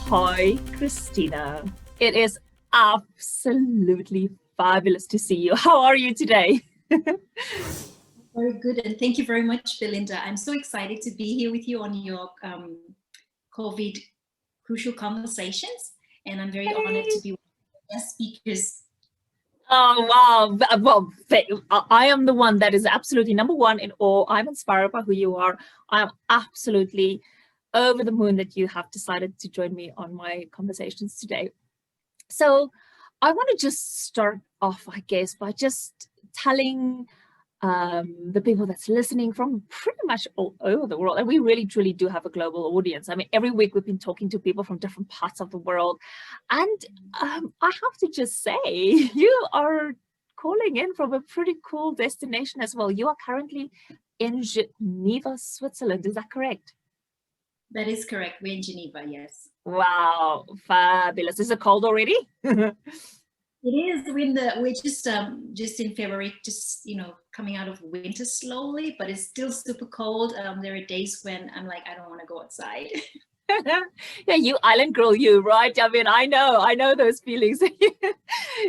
Hi, Christina. It is absolutely fabulous to see you. How are you today? Very good, and thank you very much, Belinda. I'm so excited to be here with you on your COVID Crucial Conversations, and I'm very honored to be one of the guest speakers. Oh, wow. Well, I am the one that is absolutely number one in awe. I'm inspired by who you are. I am absolutely over the moon that you have decided to join me on my conversations today. So I want to just start off, I guess, by just telling the people that's listening from pretty much all over the world, and we really truly do have a global audience. I mean, every week we've been talking to people from different parts of the world, and I have to just say, you are calling in from a pretty cool destination as well. You are currently in Geneva, Switzerland. Is that correct? That is correct. We're in Geneva, yes. Wow, fabulous. Is it cold already? It is. We're just in February, just coming out of winter slowly, but it's still super cold. There are days when I'm like, I don't want to go outside. Yeah, you island girl, you, right? I mean, I know those feelings.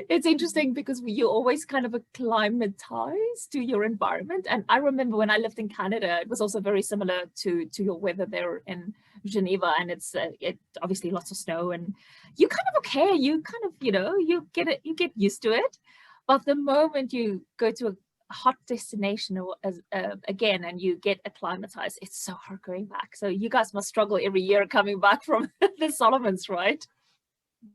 It's interesting because you always kind of acclimatize to your environment. And I remember when I lived in Canada, it was also very similar to your weather there in Geneva, and it obviously lots of snow, and you kind of okay, you kind of you get used to it. But the moment you go to a hot destination or again and you get acclimatized, it's so hard going back. So you guys must struggle every year coming back from the Solomons, right?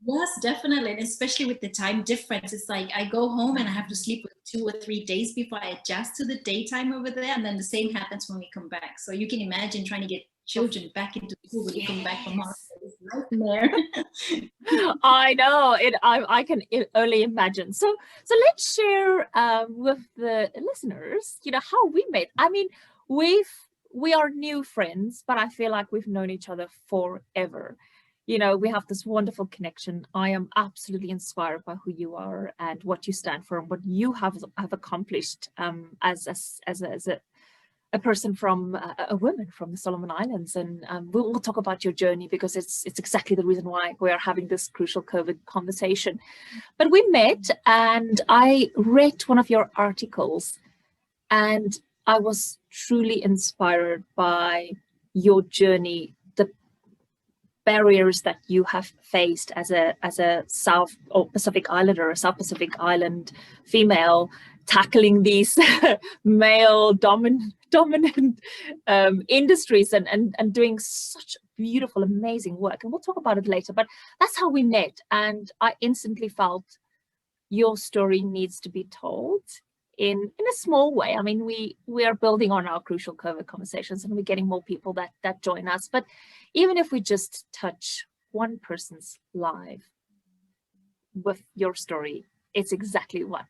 Yes, definitely, and especially with the time difference. It's like I go home and I have to sleep for 2 or 3 days before I adjust to the daytime over there, and then the same happens when we come back. So you can imagine trying to get children back into school when you come back from hospital. Nightmare. I know it. I can only imagine. So let's share with the listeners, how we met. I mean, we are new friends, but I feel like we've known each other forever. We have this wonderful connection. I am absolutely inspired by who you are and what you stand for and what you have accomplished as a person from a woman from the Solomon Islands. And we'll talk about your journey because it's exactly the reason why we are having this crucial COVID conversation. But we met and I read one of your articles and I was truly inspired by your journey, the barriers that you have faced as a South or Pacific Islander, a South Pacific Island female, tackling these male dominant industries and doing such beautiful, amazing work. And we'll talk about it later, but that's how we met. And I instantly felt your story needs to be told in a small way. I mean, we are building on our crucial COVID conversations and we're getting more people that join us. But even if we just touch one person's life with your story, it's exactly what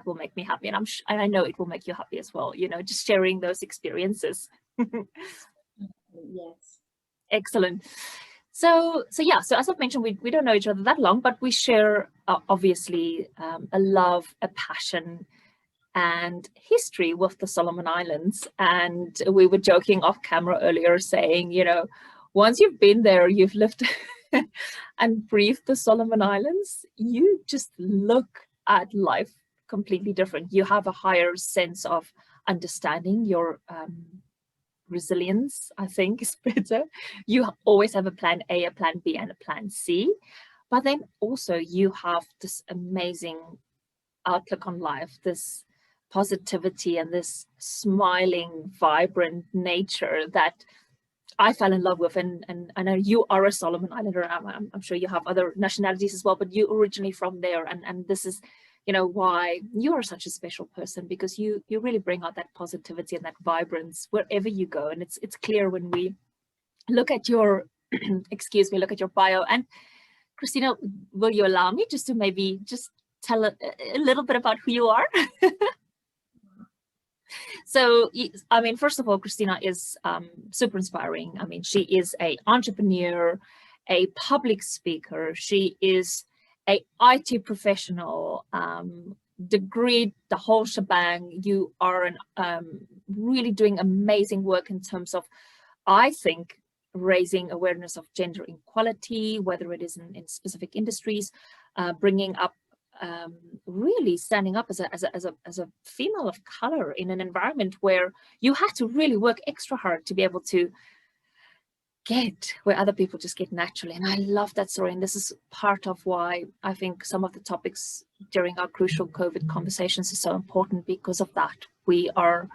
will make me happy. And I know it will make you happy as well, just sharing those experiences. Yes. Excellent. So as I've mentioned, we don't know each other that long, but we share obviously a love, a passion, and history with the Solomon Islands. And we were joking off camera earlier saying, once you've been there, you've lived and breathed the Solomon Islands, you just look at life completely different. You have a higher sense of understanding. Your resilience, I think, is better. You always have a plan A, a plan B, and a plan C. But then also you have this amazing outlook on life, this positivity and this smiling, vibrant nature that I fell in love with. And I know you are a Solomon Islander. I'm sure you have other nationalities as well, but you originally from there. And this is, why you are such a special person, because you really bring out that positivity and that vibrance wherever you go. And it's clear when we look at your, look at your bio. And Christina, will you allow me just to maybe just tell a little bit about who you are? So, I mean, first of all, Christina is super inspiring. I mean, she is an entrepreneur, a public speaker. She is a IT professional, degree, the whole shebang. You are really doing amazing work in terms of, I think, raising awareness of gender equality, whether it is in specific industries, bringing up, really standing up as a female of color in an environment where you had to really work extra hard to be able to get where other people just get naturally. And I love that story. And this is part of why I think some of the topics during our crucial COVID conversations is so important, because of that. We are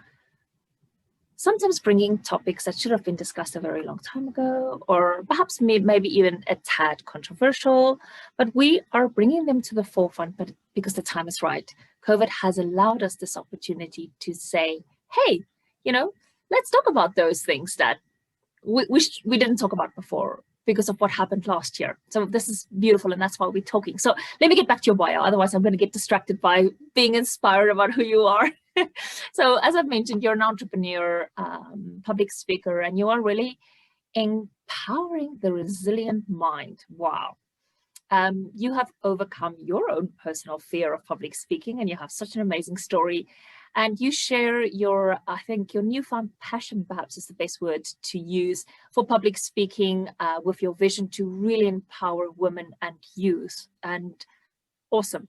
sometimes bringing topics that should have been discussed a very long time ago, or perhaps maybe even a tad controversial, but we are bringing them to the forefront, but because the time is right. COVID has allowed us this opportunity to say, hey, let's talk about those things that we didn't talk about before because of what happened last year. So this is beautiful, and that's why we're talking. So let me get back to your bio, otherwise I'm going to get distracted by being inspired about who you are. So as I've mentioned, you're an entrepreneur, public speaker, and you are really empowering the resilient mind. Wow. You have overcome your own personal fear of public speaking, and you have such an amazing story. And you share your, I think, your newfound passion, perhaps is the best word to use, for public speaking, with your vision to really empower women and youth. And awesome.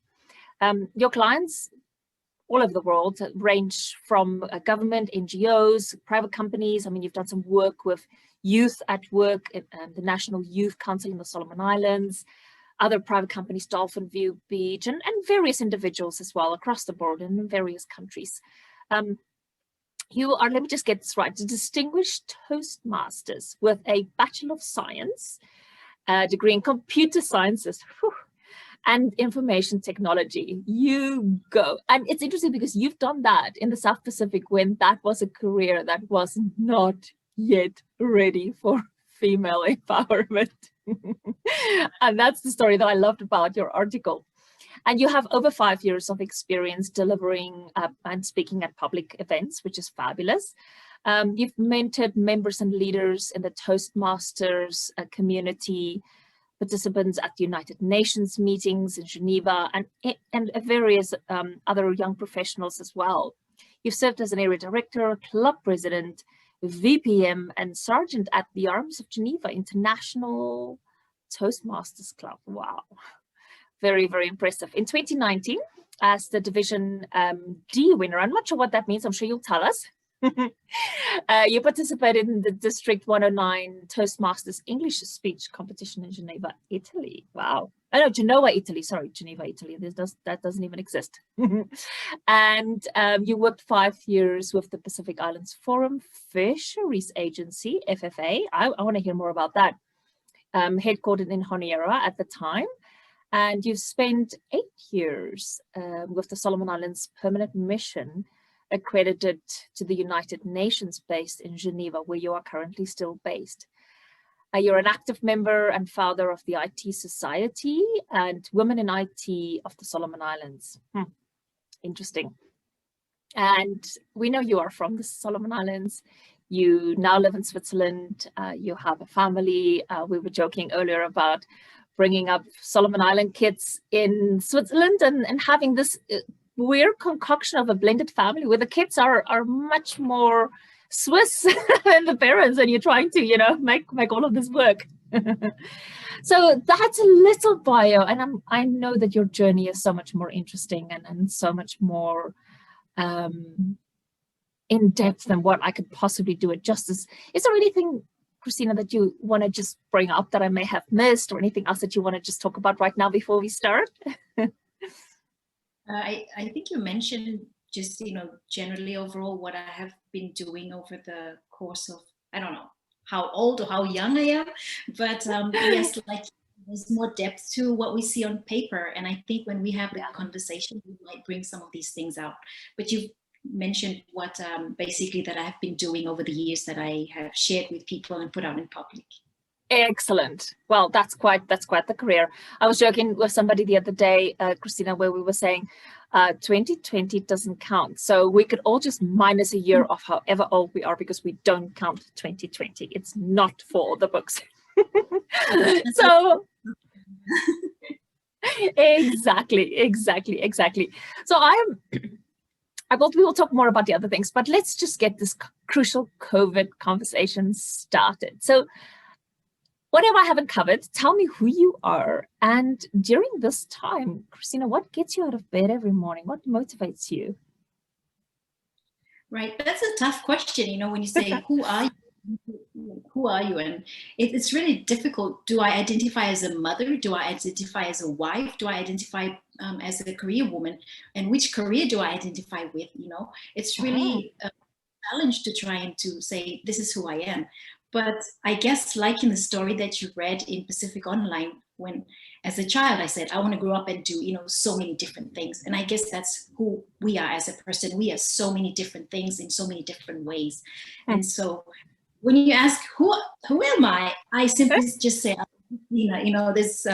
Your clients all over the world range from government, NGOs, private companies. I mean, you've done some work with Youth at Work and the National Youth Council in the Solomon Islands, other private companies, Dolphin View Beach, and various individuals as well across the board in various countries. You are, let me just get this right, a Distinguished Toastmasters with a Bachelor of Science, degree in Computer Sciences, and Information Technology. You go. And it's interesting because you've done that in the South Pacific when that was a career that was not yet ready for female empowerment. And that's the story that I loved about your article. And you have over 5 years of experience delivering and speaking at public events, which is fabulous. You've mentored members and leaders in the Toastmasters community, participants at the United Nations meetings in Geneva, and various other young professionals as well. You've served as an area director, club president, VPM, and sergeant at the Arms of Geneva International Toastmasters Club. Wow. Very, very impressive. In 2019, as the Division D winner, I'm not sure what that means, I'm sure you'll tell us. You participated in the District 109 Toastmasters English speech competition in Geneva, Italy. Wow. Oh, no, Genoa, Italy. Sorry, Geneva, Italy. That doesn't even exist. And you worked 5 years with the Pacific Islands Forum Fisheries Agency, FFA. I want to hear more about that. Headquartered in Honiara at the time. And you've spent 8 years with the Solomon Islands Permanent Mission, accredited to the United Nations based in Geneva, where you are currently still based. You're an active member and founder of the IT Society and Women in IT of the Solomon Islands. Interesting. And we know you are from the Solomon Islands. You now live in Switzerland. You have a family. We were joking earlier about bringing up Solomon Island kids in Switzerland and having this weird concoction of a blended family where the kids are much more Swiss than the parents, and you're trying to, make all of this work. So that's a little bio, and I know that your journey is so much more interesting and so much more in depth than what I could possibly do it justice. Is there anything, Christina, that you want to just bring up that I may have missed, or anything else that you want to just talk about right now before we start? I think you mentioned just, generally overall what I have been doing over the course of, I don't know how old or how young I am, but yes, like there's more depth to what we see on paper. And I think when we have the conversation, we might bring some of these things out. But you've mentioned what basically that I have been doing over the years that I have shared with people and put out in public. Excellent. Well, that's quite the career. I was joking with somebody the other day, Christina, where we were saying 2020 doesn't count. So we could all just minus a year of however old we are, because we don't count 2020. It's not for the books. So exactly. So we will talk more about the other things, but let's just get this crucial COVID conversation started. So whatever I haven't covered, tell me who you are. And during this time, Christina, what gets you out of bed every morning? What motivates you? Right, that's a tough question. You know, when you say, who are you? Who are you? And it's really difficult. Do I identify as a mother? Do I identify as a wife? Do I identify as a career woman? And which career do I identify with? You know, it's really a challenge to try and to say, this is who I am. But I guess, like in the story that you read in Pacific Online, when as a child I said I want to grow up and do, you know, so many different things. And I guess that's who we are as a person. We are so many different things in so many different ways. And so when you ask who am I simply just say, you know, there's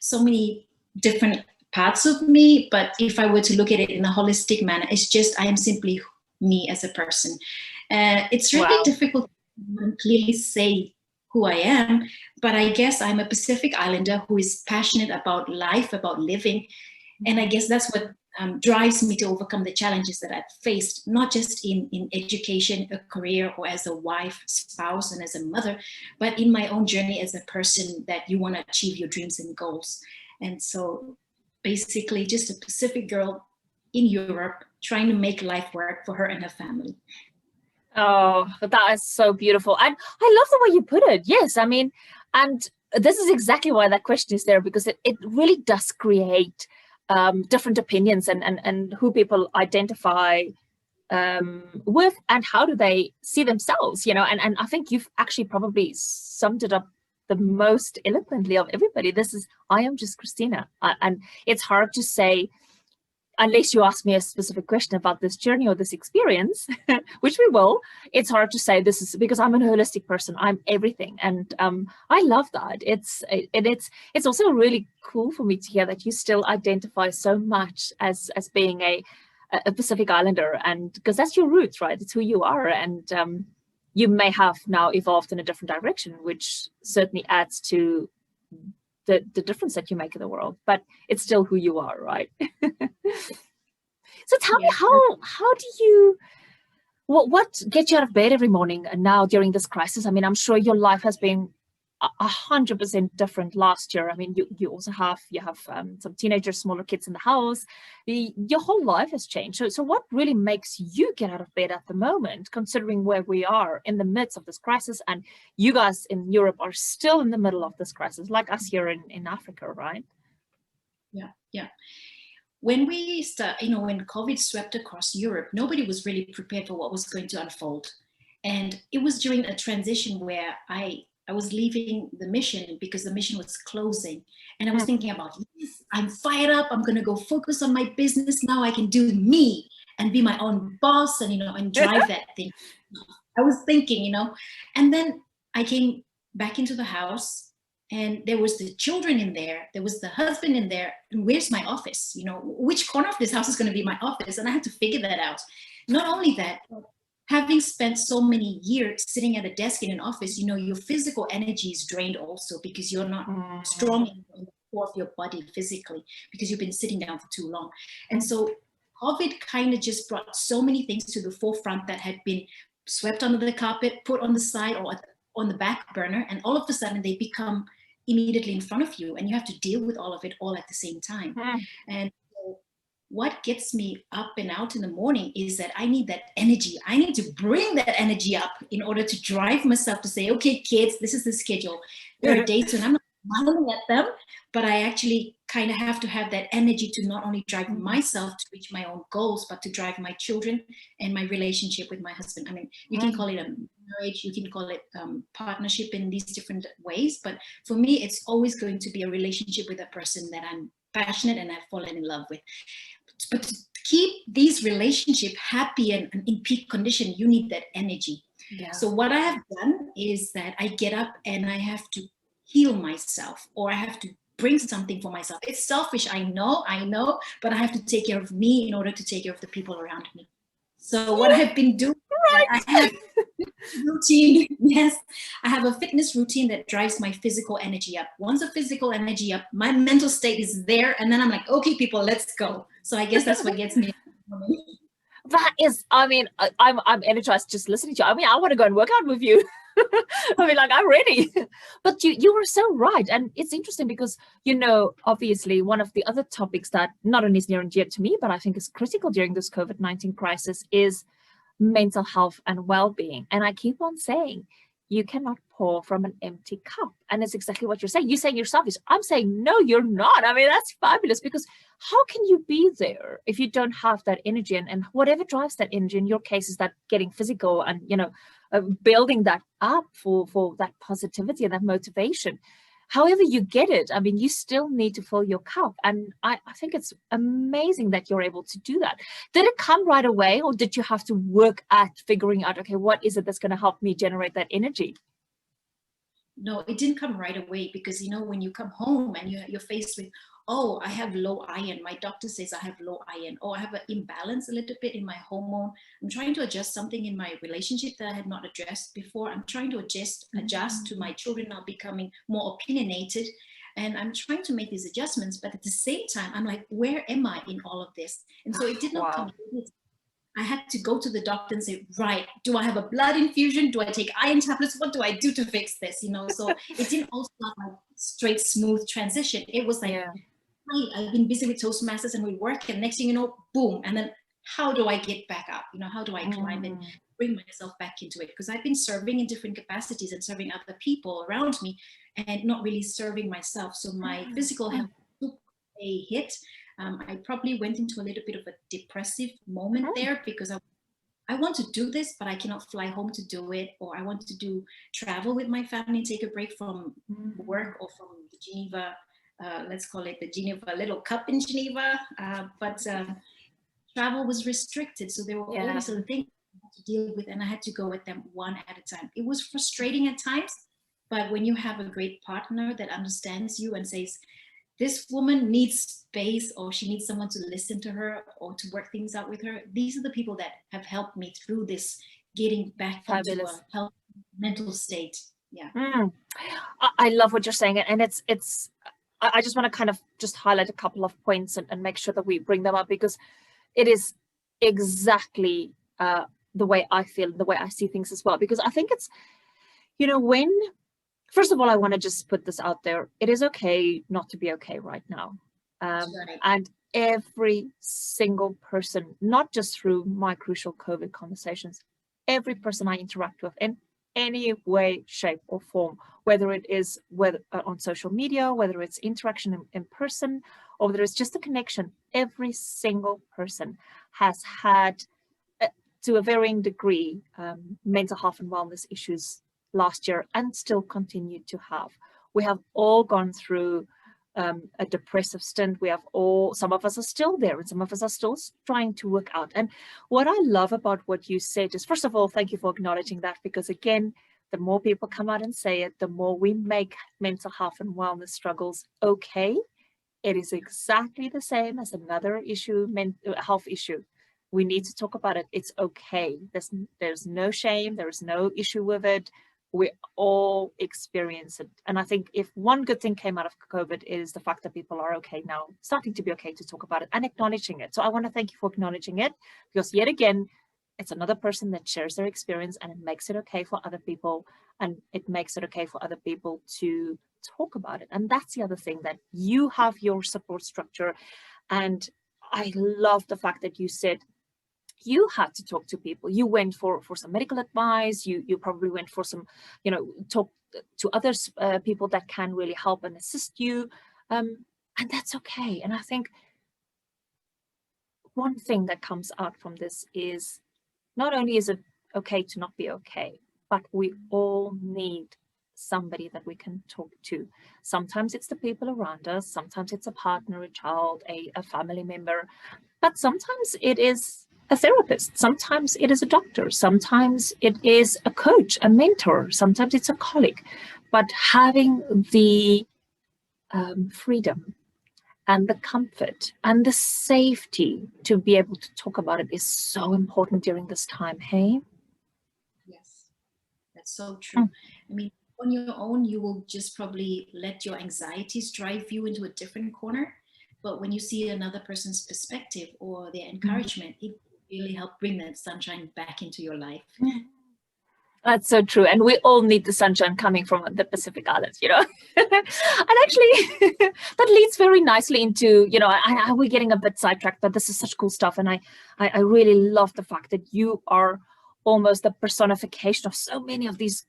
so many different parts of me, but if I were to look at it in a holistic manner, it's just I am simply me as a person. It's really difficult to clearly say who I am, but I guess I'm a Pacific Islander who is passionate about life, about living, and I guess that's what drives me to overcome the challenges that I've faced, not just in education, a career, or as a wife, spouse, and as a mother, but in my own journey as a person that you want to achieve your dreams and goals. And so basically just a Pacific girl in Europe trying to make life work for her and her family. Oh, that is so beautiful. And I love the way you put it. Yes, I mean, and this is exactly why that question is there, because it really does create different opinions and who people identify with and how do they see themselves, you know, and I think you've actually probably summed it up the most eloquently of everybody. I am just Christina. And it's hard to say, unless you ask me a specific question about this journey or this experience, which we will, it's hard to say this is because I'm a holistic person. I'm everything. And I love that. It's also really cool for me to hear that you still identify so much as being a Pacific Islander, and because that's your roots, right? It's who you are. And you may have now evolved in a different direction, which certainly adds to the difference that you make in the world, but it's still who you are, right? So tell me, how do you, what gets you out of bed every morning now during this crisis? I mean, I'm sure your life has been 100% different last year. I mean, you also have some teenagers, smaller kids in the house. Your whole life has changed. So what really makes you get out of bed at the moment, considering where we are in the midst of this crisis, and you guys in Europe are still in the middle of this crisis, like us here in Africa, right? Yeah. When we start, you know, when COVID swept across Europe, nobody was really prepared for what was going to unfold. And it was during a transition where I was leaving the mission because the mission was closing. And I was thinking about, yes, I'm fired up. I'm going to go focus on my business now. I can do me and be my own boss and, you know, and drive that thing. I was thinking, you know, and then I came back into the house and there was the children in there. There was the husband in there. And where's my office? You know, which corner of this house is going to be my office? And I had to figure that out. Not only that, having spent so many years sitting at a desk in an office, you know, your physical energy is drained also because you're not strong in the core of your body physically because you've been sitting down for too long. And so COVID kind of just brought so many things to the forefront that had been swept under the carpet, put on the side or on the back burner, and all of a sudden they become immediately in front of you and you have to deal with all of it all at the same time. And what gets me up and out in the morning is that I need that energy. I need to bring that energy up in order to drive myself to say, okay, kids, this is the schedule. There are days when I'm not smiling at them, but I actually kind of have to have that energy to not only drive myself to reach my own goals, but to drive my children and my relationship with my husband. I mean, you can call it a marriage, you can call it partnership in these different ways. But for me, it's always going to be a relationship with a person that I'm passionate and I've fallen in love with. But to keep these relationships happy and in peak condition, you need that energy. Yeah. So what I have done is that I get up and I have to heal myself, or I have to bring something for myself. It's selfish, I know, but I have to take care of me in order to take care of the people around me. So what I've been doing, I have routine. Yes, I have a fitness routine that drives my physical energy up. Once the physical energy up, my mental state is there, and then I'm like, okay, people, let's go. So I guess that's what gets me. That is, I mean, I'm energized just listening to you. I mean, I want to go and work out with you. I mean, like, I'm ready. But you were so right. And it's interesting because, obviously one of the other topics that not only is near and dear to me, but I think is critical during this COVID-19 crisis is mental health and well-being. And I keep on saying, you cannot pour from an empty cup. And it's exactly what you're saying. You're saying you're selfish. I'm saying, no, you're not. I mean, that's fabulous, because how can you be there if you don't have that energy? And whatever drives that energy, in your case, is that getting physical and, building that up for that positivity and that motivation. However you get it, I mean, you still need to fill your cup. And I think it's amazing that you're able to do that. Did it come right away, or did you have to work at figuring out, okay, what is it that's going to help me generate that energy? No, it didn't come right away, because, when you come home and you're faced with, oh, I have low iron. My doctor says I have low iron. Oh, I have an imbalance a little bit in my hormone. I'm trying to adjust something in my relationship that I had not addressed before. I'm trying to adjust to my children now becoming more opinionated. And I'm trying to make these adjustments. But at the same time, I'm like, where am I in all of this? And so it did not come. I had to go to the doctor and say, right, do I have a blood infusion? Do I take iron tablets? What do I do to fix this? So it didn't all start like straight, smooth transition. It was like, hi, I've been busy with Toastmasters and with work, and next thing you know, boom. And then how do I get back up? How do I climb and bring myself back into it? Because I've been serving in different capacities and serving other people around me and not really serving myself. So my physical health took a hit. I probably went into a little bit of a depressive moment there, because I want to do this, but I cannot fly home to do it. Or I want to travel with my family and take a break from work or from the Geneva, let's call it the Geneva little cup in Geneva. But travel was restricted. So there were all these other things I had to deal with, and I had to go with them one at a time. It was frustrating at times, but when you have a great partner that understands you and says, this woman needs space, or she needs someone to listen to her or to work things out with her. These are the people that have helped me through this, getting back into a healthy mental state. Yeah. I love what you're saying. And I just want to kind of just highlight a couple of points and make sure that we bring them up, because it is exactly the way I feel, the way I see things as well. Because I think it's, first of all, I want to just put this out there. It is okay not to be okay right now. And every single person, not just through my crucial COVID conversations, every person I interact with in any way, shape or form, whether it is on social media, whether it's interaction in person, or whether it's just a connection, every single person has had, to a varying degree, mental health and wellness issues last year, and still continue to have. We have all gone through a depressive stint. Some of us are still there, and some of us are still trying to work out. And what I love about what you said is, first of all, thank you for acknowledging that, because again, the more people come out and say it, the more we make mental health and wellness struggles okay. It is exactly the same as another issue, health issue. We need to talk about it. It's okay. There's no shame. There's no issue with it. We all experience it. And I think if one good thing came out of COVID is the fact that people are okay now, starting to be okay to talk about it and acknowledging it. So I want to thank you for acknowledging it, because yet again, it's another person that shares their experience, and it makes it okay for other people, and it makes it okay for other people to talk about it. And that's the other thing, that you have your support structure. And I love the fact that you said you had to talk to people. You went for some medical advice. You probably went for some, talk to others, people that can really help and assist you. And that's okay. And I think one thing that comes out from this is, not only is it okay to not be okay, but we all need somebody that we can talk to. Sometimes it's the people around us. Sometimes it's a partner, a child, a family member. But sometimes it is a therapist. Sometimes it is a doctor. Sometimes it is a coach, a mentor. Sometimes it's a colleague. But having the freedom and the comfort and the safety to be able to talk about it is so important during this time, hey? Yes, that's so true. I mean, on your own, you will just probably let your anxieties drive you into a different corner. But when you see another person's perspective or their encouragement, it really help bring that sunshine back into your life. That's so true. And we all need the sunshine coming from the Pacific Islands, you know. And actually, that leads very nicely into, you know, we're getting a bit sidetracked, but this is such cool stuff. And I really love the fact that you are almost the personification of so many of these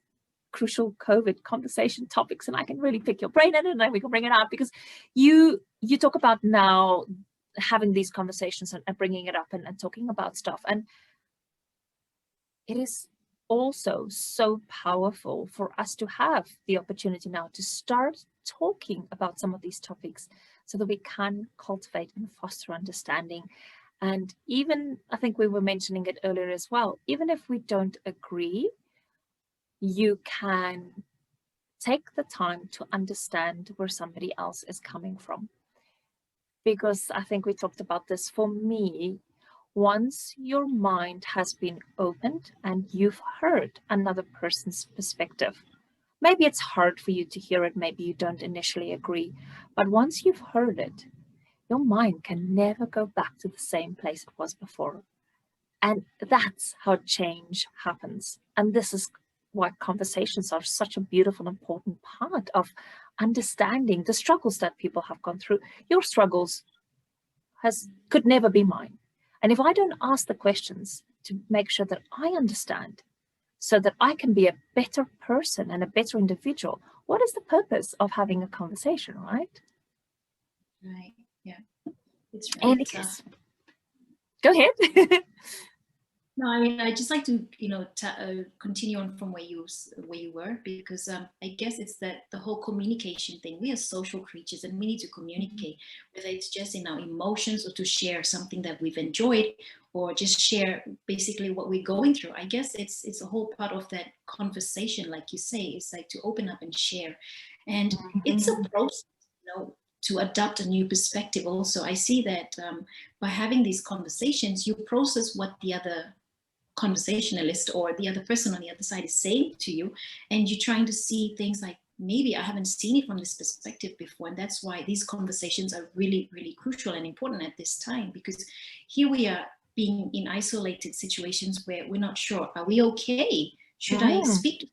crucial COVID conversation topics. And I can really pick your brain in it, and then we can bring it out, because you talk about now having these conversations and bringing it up and talking about stuff. And it is also so powerful for us to have the opportunity now to start talking about some of these topics so that we can cultivate and foster understanding. And even, I think we were mentioning it earlier as well, even if we don't agree, you can take the time to understand where somebody else is coming from. Because I think we talked about this, for me, once your mind has been opened and you've heard another person's perspective, maybe it's hard for you to hear it, maybe you don't initially agree, but once you've heard it, your mind can never go back to the same place it was before. And that's how change happens. And this is why conversations are such a beautiful, important part of understanding the struggles that people have gone through. Your struggles could never be mine. And if I don't ask the questions to make sure that I understand, so that I can be a better person and a better individual, what is the purpose of having a conversation, right? Right. Yeah. It's And right. Go ahead. No, I mean, I just like to, you know, continue on from where you were, because I guess it's that the whole communication thing. We are social creatures, and we need to communicate, whether it's just in our emotions or to share something that we've enjoyed, or just share basically what we're going through. I guess it's a whole part of that conversation, like you say. It's like to open up and share, and it's a process, you know, to adopt a new perspective. Also, I see that by having these conversations, you process what the other conversationalist or the other person on the other side is saying to you, and you're trying to see things like, maybe I haven't seen it from this perspective before. And that's why these conversations are really, really crucial and important at this time, because here we are being in isolated situations where we're not sure, are we okay? Should I speak to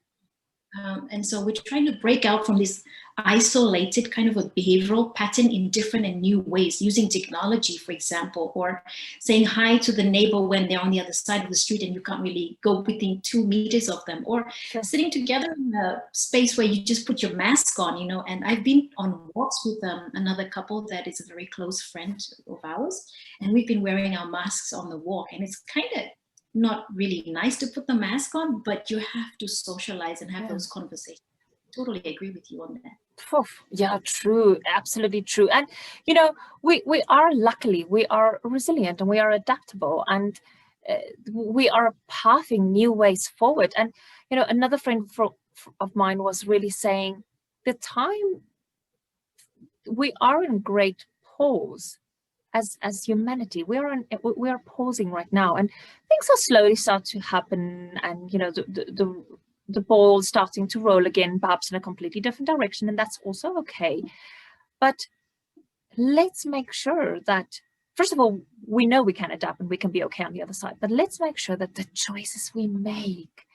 and so we're trying to break out from this isolated kind of a behavioral pattern in different and new ways, using technology, for example, or saying hi to the neighbor when they're on the other side of the street and you can't really go within 2 meters of them, or sitting together in a space where you just put your mask on, you know. And I've been on walks with another couple that is a very close friend of ours, and we've been wearing our masks on the walk, and it's kind of not really nice to put the mask on, but you have to socialize and have those conversations. Totally agree with you on that. Yeah, true. Absolutely true. And, you know, we are, luckily, we are resilient and we are adaptable, and we are pathing new ways forward. And, you know, another friend of mine was really saying the time we are in great pause as humanity. We are pausing right now, and things are slowly start to happen, and you know, the ball starting to roll again, perhaps in a completely different direction, and that's also okay. But let's make sure that, first of all, we know we can adapt and we can be okay on the other side, but let's make sure that the choices we make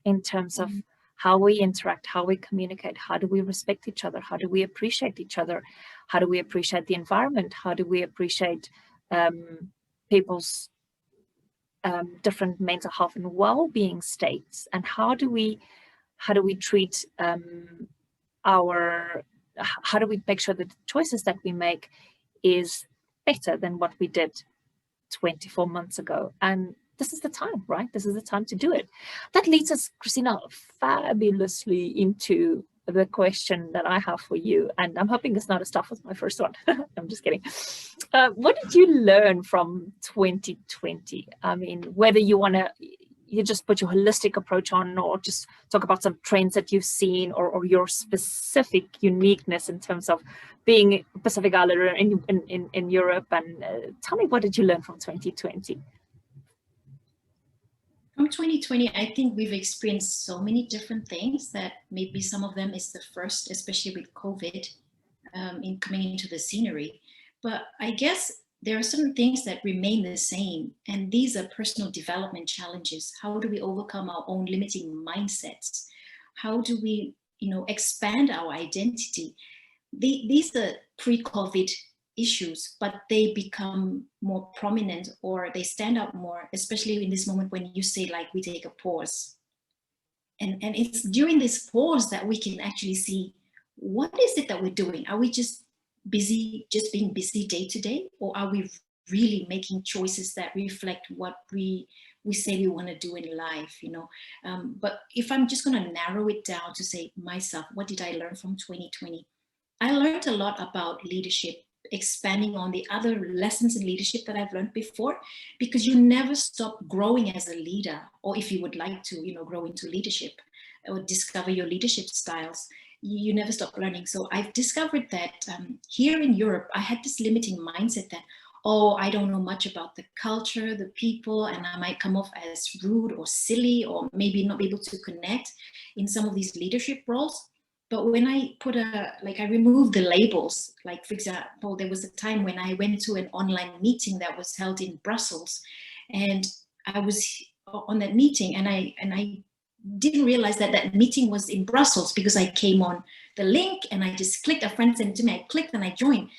in terms of how we interact, how we communicate, how do we respect each other, how do we appreciate each other, how do we appreciate the environment, how do we appreciate people's different mental health and well-being states, and how do we treat how do we make sure that the choices that we make is better than what we did 24 months ago. And this is the time, right? This is the time to do it. That leads us, Christina, fabulously into the question that I have for you. And I'm hoping it's not as tough as my first one. I'm just kidding. What did you learn from 2020? I mean, whether you just put your holistic approach on, or just talk about some trends that you've seen, or your specific uniqueness in terms of being Pacific Islander in Europe. And tell me, what did you learn from 2020? From 2020, I think we've experienced so many different things that maybe some of them is the first, especially with COVID, in coming into the scenery. But I guess there are certain things that remain the same, and these are personal development challenges. How do we overcome our own limiting mindsets? How do we, expand our identity? These are pre-COVID issues, but they become more prominent, or they stand out more, especially in this moment when you say, like, we take a pause. And it's during this pause that we can actually see, what is it that we're doing? Are we just busy, just being busy day to day? Or are we really making choices that reflect what we say we want to do in life, But if I'm just going to narrow it down to say myself, what did I learn from 2020? I learned a lot about leadership, expanding on the other lessons in leadership that I've learned before, because you never stop growing as a leader, or if you would like to, grow into leadership or discover your leadership styles, you never stop learning. So I've discovered that here in Europe, I had this limiting mindset that, oh, I don't know much about the culture, the people, and I might come off as rude or silly, or maybe not be able to connect in some of these leadership roles. But when I I removed the labels, like, for example, there was a time when I went to an online meeting that was held in Brussels, and I was on that meeting, and I didn't realize that that meeting was in Brussels, because I came on the link and I just clicked, a friend sent it to me, I clicked and I joined.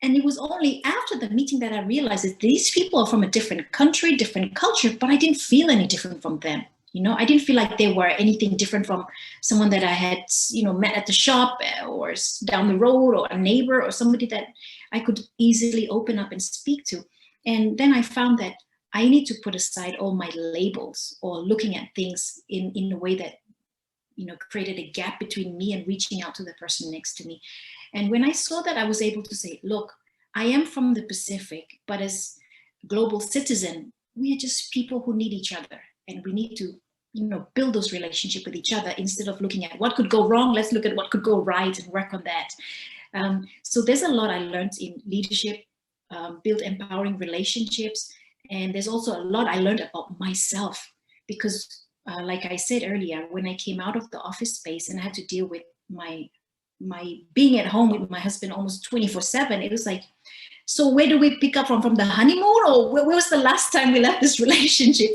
And it was only after the meeting that I realized that these people are from a different country, different culture, but I didn't feel any different from them. I didn't feel like they were anything different from someone that I had, met at the shop or down the road, or a neighbor, or somebody that I could easily open up and speak to. And then I found that I need to put aside all my labels, or looking at things in a way that, created a gap between me and reaching out to the person next to me. And when I saw that, I was able to say, look, I am from the Pacific, but as global citizen, we are just people who need each other. And we need to, build those relationships with each other, instead of looking at what could go wrong. Let's look at what could go right and work on that. So there's a lot I learned in leadership, build empowering relationships. And there's also a lot I learned about myself, because like I said earlier, when I came out of the office space and I had to deal with my being at home with my husband almost 24/7, it was like, so where do we pick up from the honeymoon, or where was the last time we left this relationship?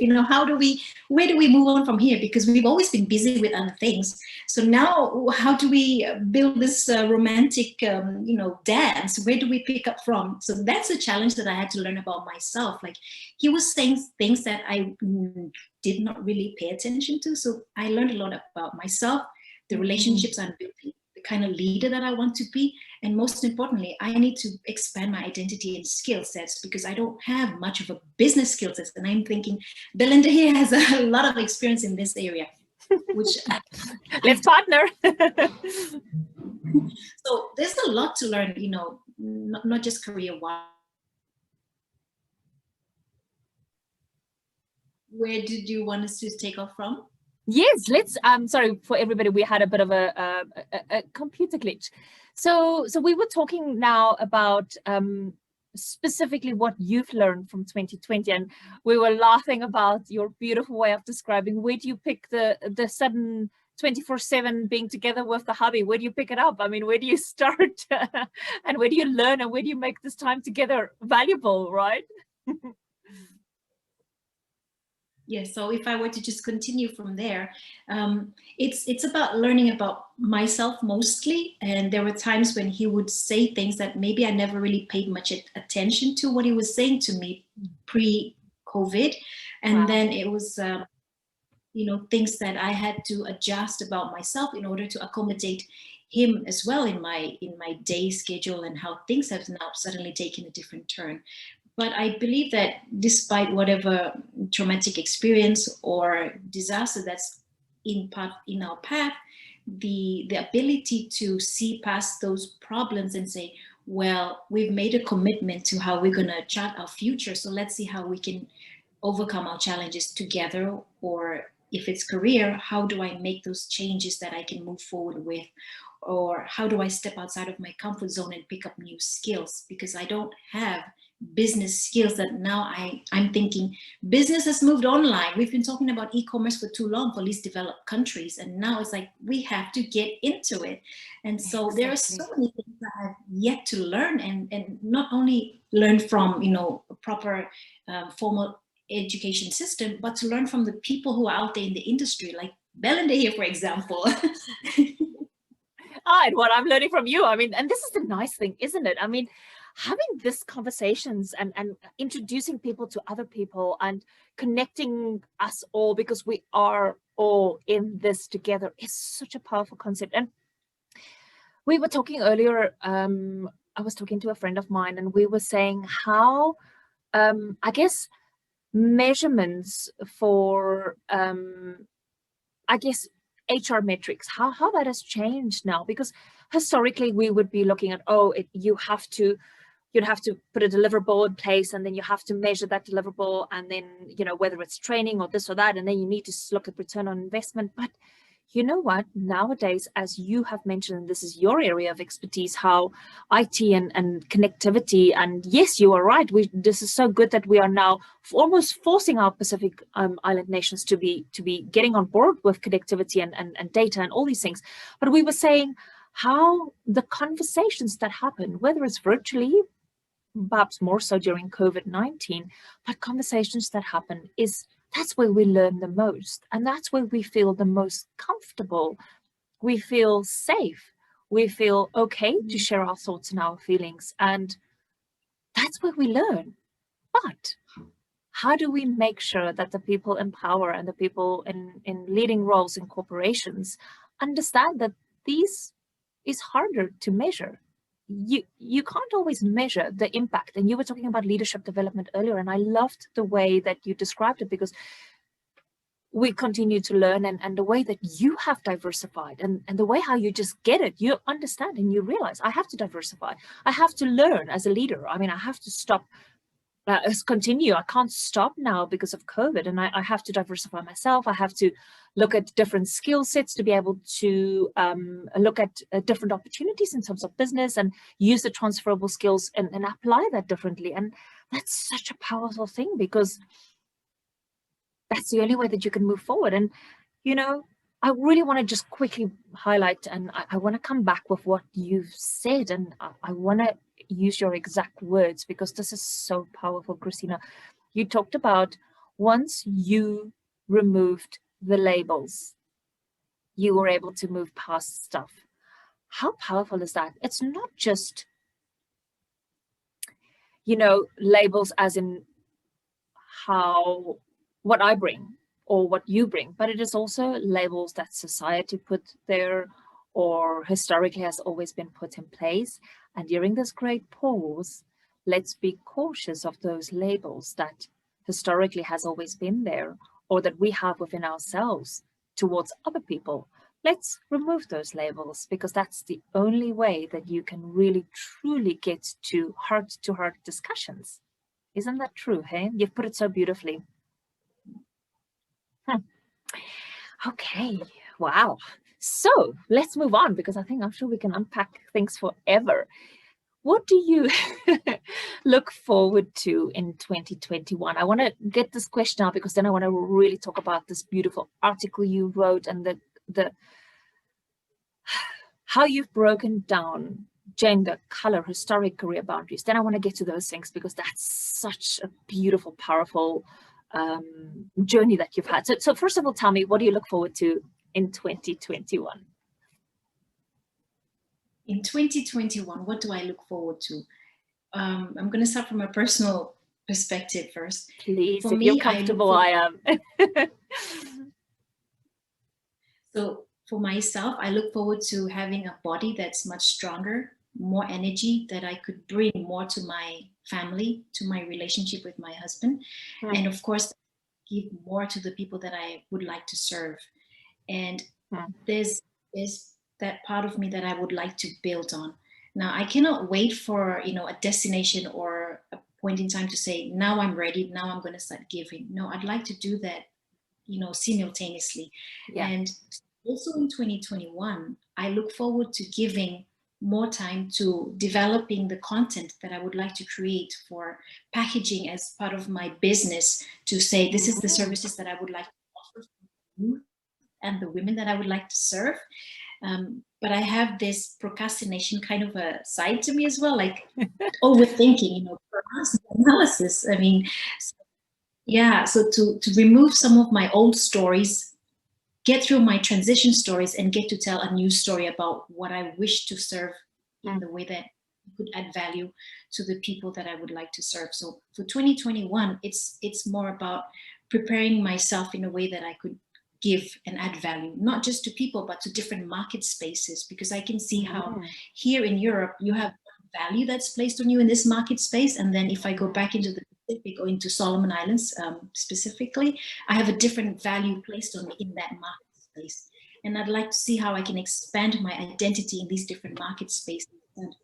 Where do we move on from here? Because we've always been busy with other things. So now, how do we build this romantic, dance? Where do we pick up from? So that's a challenge that I had to learn about myself. Like, he was saying things that I did not really pay attention to. So I learned a lot about myself, the relationships I'm building, the kind of leader that I want to be. And most importantly, I need to expand my identity and skill sets, because I don't have much of a business skill set. And I'm thinking, Belinda here has a lot of experience in this area, which let's partner. So there's a lot to learn, not just career-wise. Where did you want us to take off from? Yes, let's. Sorry for everybody. We had a bit of a computer glitch. So we were talking now about specifically what you've learned from 2020, and we were laughing about your beautiful way of describing. Where do you pick the sudden 24/7 being together with the hubby? Where do you pick it up? I mean, where do you start, and where do you learn, and where do you make this time together valuable, right? Yes, so if I were to just continue from there, it's about learning about myself mostly. And there were times when he would say things that maybe I never really paid much attention to what he was saying to me pre-COVID. And wow. Then it was, things that I had to adjust about myself in order to accommodate him as well in my day schedule, and how things have now suddenly taken a different turn. But I believe that despite whatever traumatic experience or disaster that's in our path, the ability to see past those problems and say, well, we've made a commitment to how we're going to chart our future. So let's see how we can overcome our challenges together. Or if it's career, how do I make those changes that I can move forward with? Or how do I step outside of my comfort zone and pick up new skills? Because I don't have business skills that now I'm thinking business has moved online. We've been talking about e-commerce for too long for least developed countries, and now it's like we have to get into it. And so exactly. There are so many things I have yet to learn, and not only learn from, a proper formal education system, but to learn from the people who are out there in the industry, like Belinda here, for example. And what I'm learning from you, I mean, and this is the nice thing, isn't it? I mean, having these conversations and introducing people to other people and connecting us all, because we are all in this together, is such a powerful concept. And we were talking earlier, I was talking to a friend of mine, and we were saying how, I guess, measurements for, I guess, HR metrics, how that has changed now, because historically we would be looking at, you'd have to put a deliverable in place, and then you have to measure that deliverable, and then, whether it's training or this or that, and then you need to look at return on investment. But you know what, nowadays, as you have mentioned, and this is your area of expertise, how IT and connectivity, and yes, you are right, this is so good that we are now almost forcing our Pacific Island nations to be getting on board with connectivity and data and all these things. But we were saying how the conversations that happen, whether it's virtually, perhaps more so during COVID-19, but conversations that happen, that's where we learn the most, and that's where we feel the most comfortable. We feel safe. We feel okay to share our thoughts and our feelings, and that's where we learn. But how do we make sure that the people in power and the people in leading roles in corporations understand that these is harder to measure? You can't always measure the impact. And you were talking about leadership development earlier, and I loved the way that you described it, because we continue to learn, and the way that you have diversified, and the way how you just get it, you understand and you realize, I have to diversify. I have to learn as a leader. I mean, I have to stop, continue. I can't stop now because of COVID, and I have to diversify myself. I have to look at different skill sets to be able to look at different opportunities in terms of business, and use the transferable skills and apply that differently. And that's such a powerful thing, because that's the only way that you can move forward. And, I really want to just quickly highlight, and I want to come back with what you've said, and I want to use your exact words, because this is so powerful, Christina. You talked about, once you removed the labels, you were able to move past stuff. How powerful is that? It's not just, labels as in what I bring or what you bring, but it is also labels that society put there, or historically has always been put in place. And during this great pause, let's be cautious of those labels that historically has always been there, or that we have within ourselves towards other people. Let's remove those labels, because that's the only way that you can really truly get to heart discussions. Isn't that true, hey? You've put it so beautifully. Okay, wow. So let's move on, because I'm sure we can unpack things forever. What do you look forward to in 2021? I want to get this question out, because then I want to really talk about this beautiful article you wrote, and the how you've broken down gender, color, historic career boundaries. Then I want to get to those things, because that's such a beautiful, powerful journey that you've had. So first of all, tell me, what do you look forward to in 2021? In 2021, what do I look forward to? I'm going to start from a personal perspective first. Please, if you're comfortable, I am. So for myself, I look forward to having a body that's much stronger, more energy, that I could bring more to my family, to my relationship with my husband, and of course, give more to the people that I would like to serve. And there's that part of me that I would like to build on. Now, I cannot wait for, a destination or a point in time to say, now I'm ready, now I'm going to start giving. No, I'd like to do that, simultaneously. Yeah. And also in 2021, I look forward to giving more time to developing the content that I would like to create for packaging as part of my business, to say, this is the services that I would like to offer for you and the women that I would like to serve. but I have this procrastination kind of a side to me as well, like overthinking, analysis. I mean, yeah, so to remove some of my old stories, get through my transition stories, and get to tell a new story about what I wish to serve in the way that could add value to the people that I would like to serve. So for 2021, it's more about preparing myself in a way that I could give and add value, not just to people, but to different market spaces, because I can see how here in Europe, you have value that's placed on you in this market space. And then if I go back into the Pacific or into Solomon Islands specifically, I have a different value placed on me in that market space. And I'd like to see how I can expand my identity in these different market spaces. And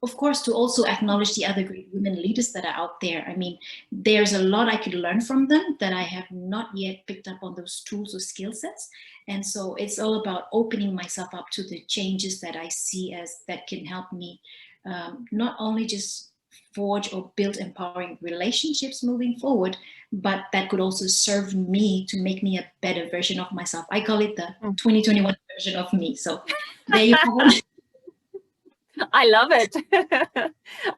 of course, to also acknowledge the other great women leaders that are out there. I mean, there's a lot I could learn from them that I have not yet picked up on those tools or skill sets. And so it's all about opening myself up to the changes that I see as that can help me not only just forge or build empowering relationships moving forward, but that could also serve me to make me a better version of myself. I call it the 2021 version of me. So there you have it. I love it.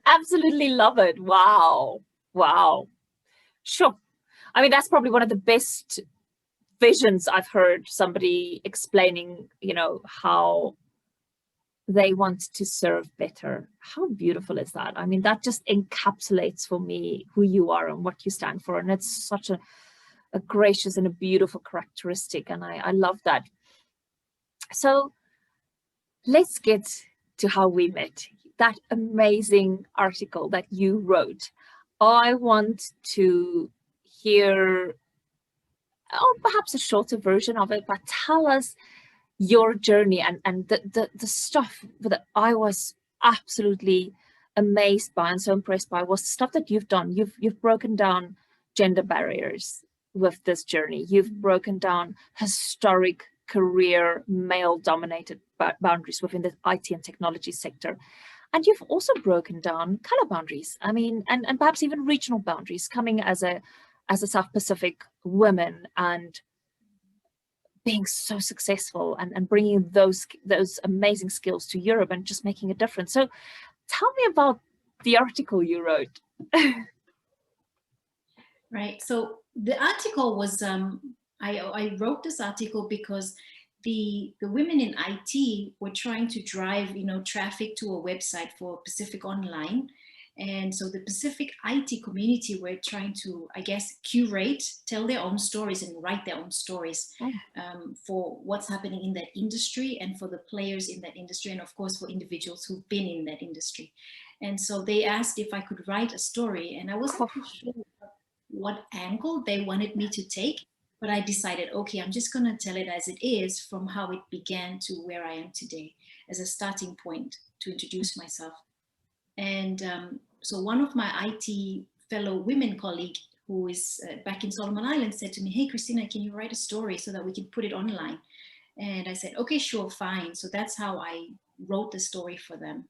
Absolutely love it. Wow. Wow. Sure. I mean, that's probably one of the best visions I've heard, somebody explaining, how they want to serve better. How beautiful is that? I mean, that just encapsulates for me who you are and what you stand for. And it's such a gracious and a beautiful characteristic. And I love that. So let's get to how we met. That amazing article that you wrote. I want to hear, or perhaps a shorter version of it, but tell us your journey and the stuff that I was absolutely amazed by and so impressed by was stuff that you've done. You've broken down gender barriers with this journey. You've broken down historic career male-dominated boundaries within the IT and technology sector. And you've also broken down color boundaries. I mean, and perhaps even regional boundaries, coming as a South Pacific woman and being so successful and bringing those amazing skills to Europe and just making a difference. So tell me about the article you wrote. Right. So the article was, I wrote this article because the women in IT were trying to drive, traffic to a website for Pacific Online. And so the Pacific IT community were trying to, I guess, curate, tell their own stories and write their own stories for what's happening in that industry and for the players in that industry. And of course, for individuals who've been in that industry. And so they asked if I could write a story, and I wasn't sure what angle they wanted me to take, but I decided, okay, I'm just going to tell it as it is from how it began to where I am today as a starting point to introduce myself. And so one of my IT fellow women colleague who is back in Solomon Islands said to me, hey, Christina, can you write a story so that we can put it online? And I said, okay, sure, fine. So that's how I wrote the story for them.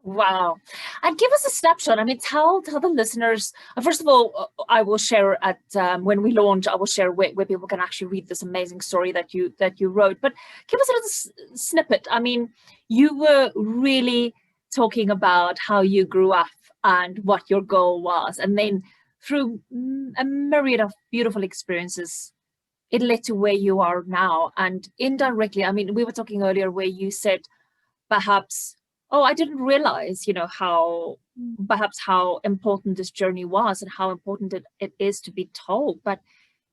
Wow. And give us a snapshot. I mean, tell the listeners, first of all, I will share at when we launch, I will share where people can actually read this amazing story that you wrote. But give us a little snippet. I mean, you were really talking about how you grew up and what your goal was. And then through a myriad of beautiful experiences, it led to where you are now. And indirectly, I mean, we were talking earlier where you said perhaps, oh, I didn't realize, how important this journey was and how important it is to be told. But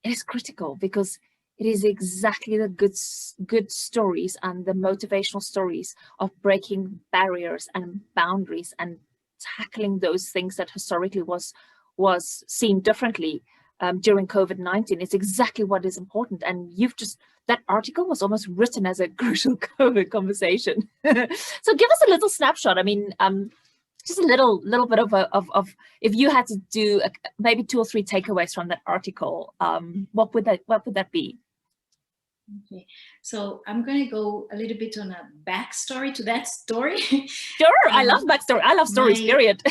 it is critical because it is exactly the good stories and the motivational stories of breaking barriers and boundaries and tackling those things that historically was seen differently during COVID-19. It's exactly what is important. And that article was almost written as a crucial COVID conversation. So give us a little snapshot. I mean, just a little bit of if you had to do maybe 2 or 3 takeaways from that article, what would that be? Okay, so I'm going to go a little bit on a backstory to that story. Sure, I love backstory. I love stories, period.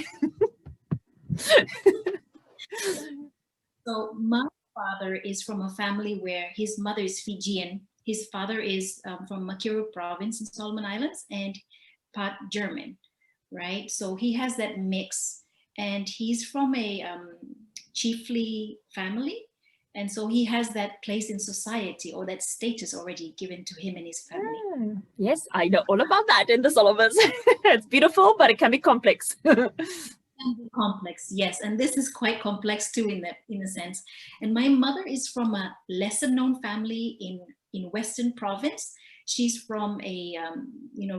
So my father is from a family where his mother is Fijian, his father is from Makiro province in Solomon Islands and part German, right? So he has that mix, and he's from a chiefly family. And so he has that place in society, or that status already given to him and his family. Yes, I know all about that in the Solomons. It's beautiful, but it can be complex. Complex, yes, and this is quite complex too in a sense. And my mother is from a lesser known family in Western Province. She's from a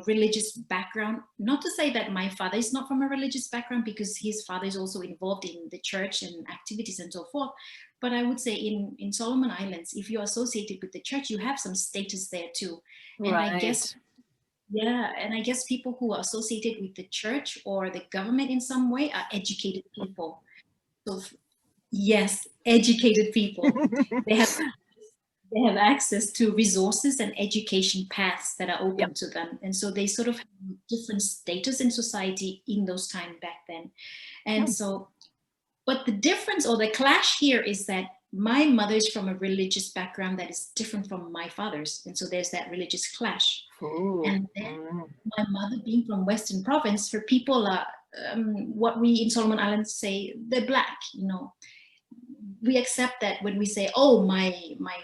religious background. Not to say that my father is not from a religious background, because his father is also involved in the church and activities and so forth. But I would say in Solomon Islands, if you're associated with the church, you have some status there too. And Right. I guess, yeah, and I guess people who are associated with the church or the government in some way are educated people. So yes, educated people. They have access to resources and education paths that are open to them. And so they sort of have different status in society in those times back then. And so, but the difference or the clash here is that my mother is from a religious background that is different from my father's. And so there's that religious clash. Ooh. And then my mother being from Western Province, her people are what we in Solomon Islands say, they're black, we accept that when we say, oh, my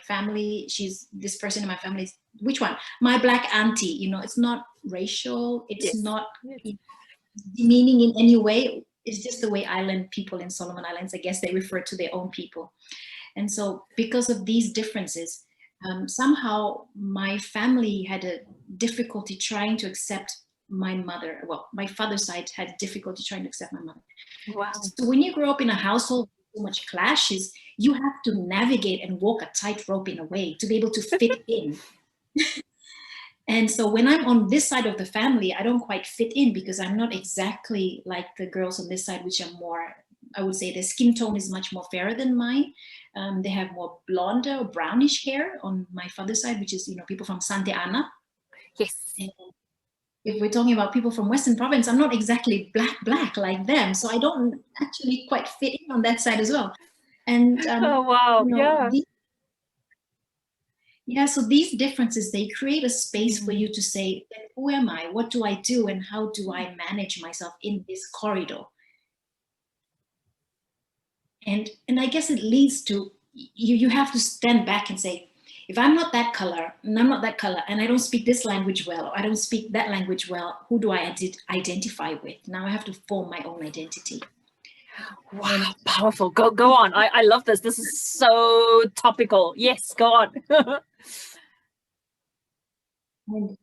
family, she's this person in my family, which one? My black auntie, it's not racial, it's not demeaning in any way. It's just the way island people in Solomon Islands, I guess they refer to their own people. And so because of these differences, somehow my family had a difficulty trying to accept my mother. Well, my father's side had difficulty trying to accept my mother. Wow. So when you grow up in a household with so much clashes, you have to navigate and walk a tightrope in a way to be able to fit in. And so when I'm on this side of the family, I don't quite fit in because I'm not exactly like the girls on this side, which are more, I would say their skin tone is much more fairer than mine. They have more blonde or brownish hair on my father's side, which is, people from Santa Ana. Yes. And if we're talking about people from Western Province, I'm not exactly black like them. So I don't actually quite fit in on that side as well. And oh, wow. So these differences, they create a space for you to say, who am I? What do I do? And how do I manage myself in this corridor? And I guess it leads to, you have to stand back and say, if I'm not that color, and I'm not that color, and I don't speak this language well, or I don't speak that language well, who do I identify with? Now I have to form my own identity. Wow, powerful. Go on. I love this. This is so topical. Yes, go on.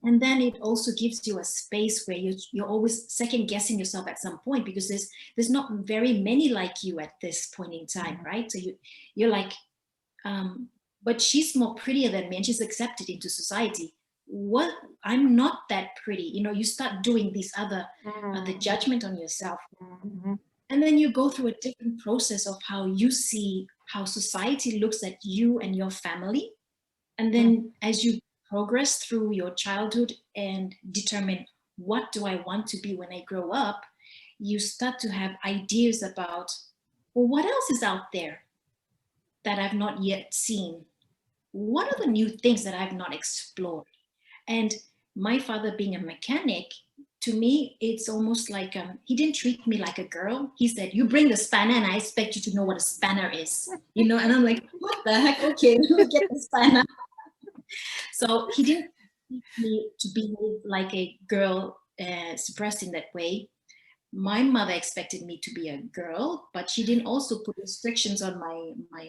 And then it also gives you a space where you're always second guessing yourself at some point, because there's not very many like you at this point in time, right? So you're like, but she's more prettier than me and she's accepted into society. What? I'm not that pretty. You start doing these other, the judgment on yourself. And then you go through a different process of how you see how society looks at you and your family. And then as you progress through your childhood and determine what do I want to be when I grow up, you start to have ideas about, well, what else is out there that I've not yet seen? What are the new things that I've not explored? And my father being a mechanic, to me, it's almost like he didn't treat me like a girl. He said, you bring the spanner and I expect you to know what a spanner is. And I'm like, what the heck? Okay, let me get the spanner. So he didn't teach me to behave like a girl, suppressed in that way. My mother expected me to be a girl, but she didn't also put restrictions on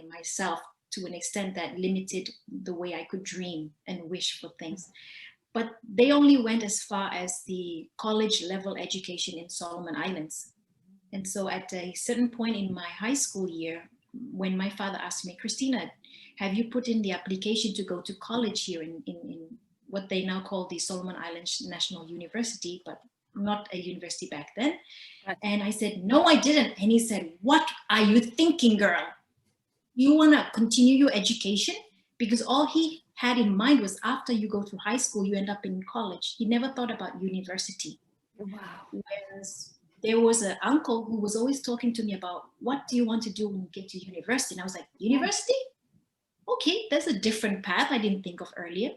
myself to an extent that limited the way I could dream and wish for things. But they only went as far as the college level education in Solomon Islands. And so at a certain point in my high school year, when my father asked me, Christina, have you put in the application to go to college here in what they now call the Solomon Islands National University, but not a university back then? And I said, no, I didn't. And he said, what are you thinking, girl? You want to continue your education? Because all he had in mind was after you go through high school, you end up in college. He never thought about university. Wow. Whereas there was an uncle who was always talking to me about, what do you want to do when you get to university? And I was like, university? Okay, that's a different path I didn't think of earlier.